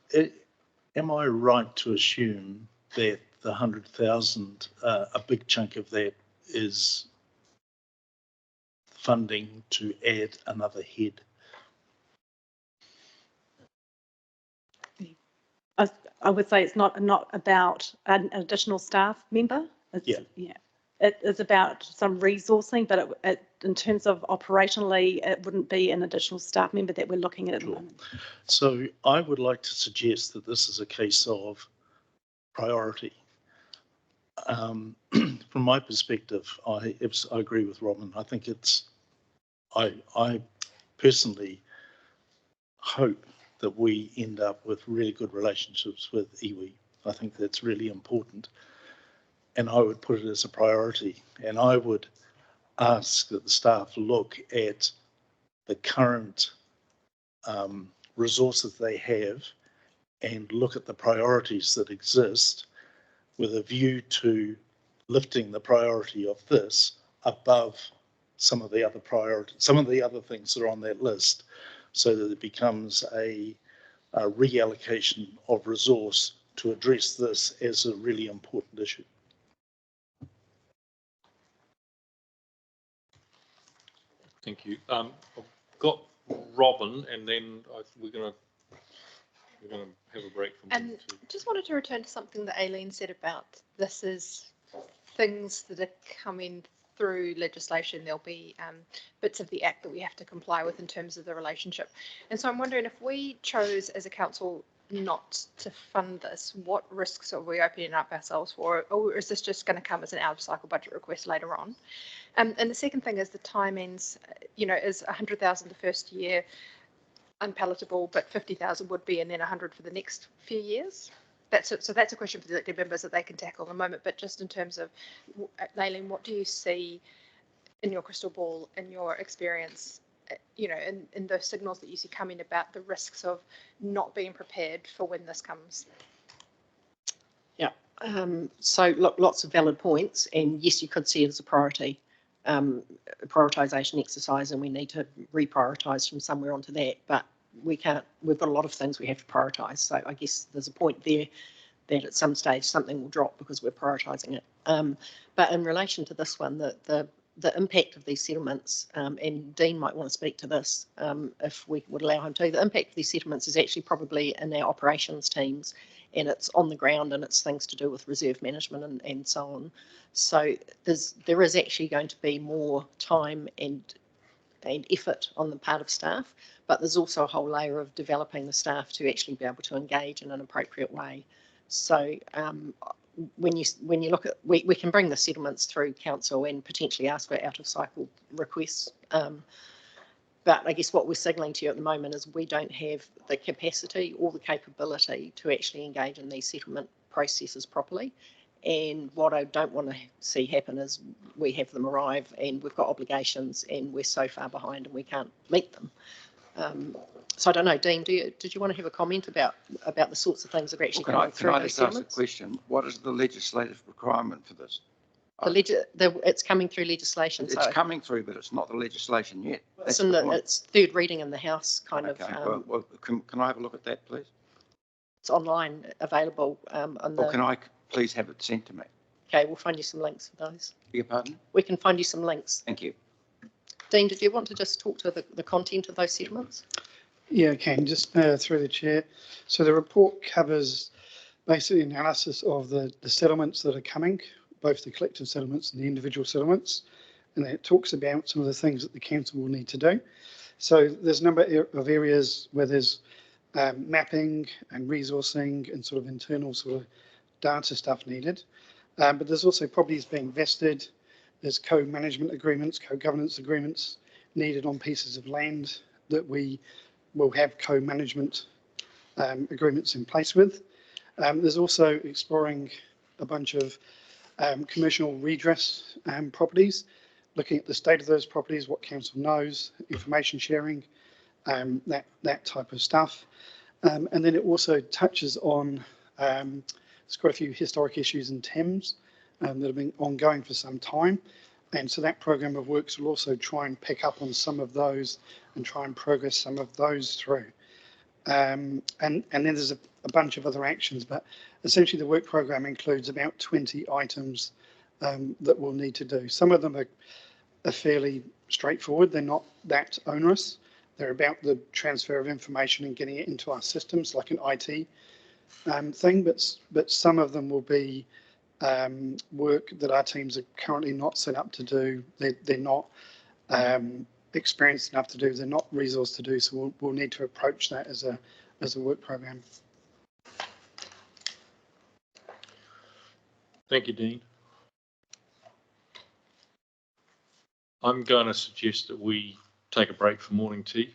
I right to assume that the 100,000, a big chunk of that is funding to add another head? I would say it's not about an additional staff member. Yeah. It is about some resourcing, but in terms of operationally, it wouldn't be an additional staff member that we're looking at the moment. So I would like to suggest that this is a case of priority. From my perspective, I agree with Robin. I think I personally hope that we end up with really good relationships with iwi. I think that's really important. And I would put it as a priority. And I would ask that the staff look at the current resources they have and look at the priorities that exist with a view to lifting the priority of this above some of the other priorities, some of the other things that are on that list, so that it becomes a reallocation of resource to address this as a really important issue. Thank you. I've got Robin, and then we're going to have a break from him too. Just wanted to return to something that Aileen said about this is things that are coming through legislation. There'll be bits of the Act that we have to comply with in terms of the relationship. And so I'm wondering, if we chose as a council not to fund this, what risks are we opening up ourselves for? Or is this just going to come as an out-of-cycle budget request later on? And the second thing is the timings. You know, is 100,000 the first year unpalatable, but 50,000 would be, and then 100 for the next few years? So that's a question for the elected members that they can tackle in a moment. But just in terms of, Aileen, what do you see in your crystal ball, in your experience, you know, in those signals that you see coming about the risks of not being prepared for when this comes? Yeah. So look, lots of valid points, and yes, you could see it as a priority, prioritisation exercise, and we need to reprioritise from somewhere onto that. But we can't. We've got a lot of things we have to prioritise. So I guess there's a point there that at some stage something will drop because we're prioritising it. But in relation to this one, the impact of these settlements, and Dean might want to speak to this if we would allow him to. The impact of these settlements is actually probably in our operations teams, and it's on the ground, and it's things to do with reserve management and so on. So there is actually going to be more time and effort on the part of staff, but there's also a whole layer of developing the staff to actually be able to engage in an appropriate way. So when you look at, we can bring the settlements through council and potentially ask for out of cycle requests. But I guess what we're signalling to you at the moment is we don't have the capacity or the capability to actually engage in these settlement processes properly. And what I don't want to see happen is we have them arrive and we've got obligations and we're so far behind and we can't meet them. So I don't know, Dean, did you want to have a comment about the sorts of things that are actually coming through those settlements? Can I just ask a question? What is the legislative requirement for this? It's coming through legislation. It's coming through, but it's not the legislation yet. It's third reading in the House, kind of. Well, can I have a look at that, please? It's online, available. Or can I please have it sent to me? Okay, we'll find you some links for those. Beg your pardon? We can find you some links. Thank you. Dean, did you want to just talk to the content of those settlements? Yeah, I can, just through the chair. So the report covers basically analysis of the settlements that are coming, both the collective settlements and the individual settlements, and it talks about some of the things that the council will need to do. So there's a number of areas where there's mapping and resourcing and sort of internal sort of data stuff needed. But there's also properties being vested. There's co-management agreements, co-governance agreements needed on pieces of land that we will have co-management agreements in place with. There's also exploring a bunch of commercial redress properties, looking at the state of those properties, what council knows, information sharing, that type of stuff. And then it also touches on, there's quite a few historic issues in Thames that have been ongoing for some time. And so that program of works will also try and pick up on some of those and try and progress some of those through. And then there's a bunch of other actions, but essentially the work program includes about 20 items that we'll need to do. Some of them are fairly straightforward. They're not that onerous. They're about the transfer of information and getting it into our systems, like an IT thing, but some of them will be work that our teams are currently not set up to do. They're not experienced enough to do. They're not resourced to do. So we'll need to approach that as a work program. Thank you, Dean. I'm going to suggest that we take a break for morning tea.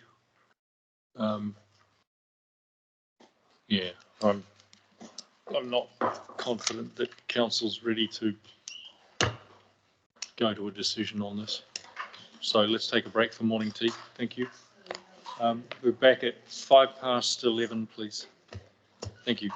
Yeah, I'm not confident that council's ready to go to a decision on this. So let's take a break for morning tea. Thank you. We're back at 11:05, please. Thank you.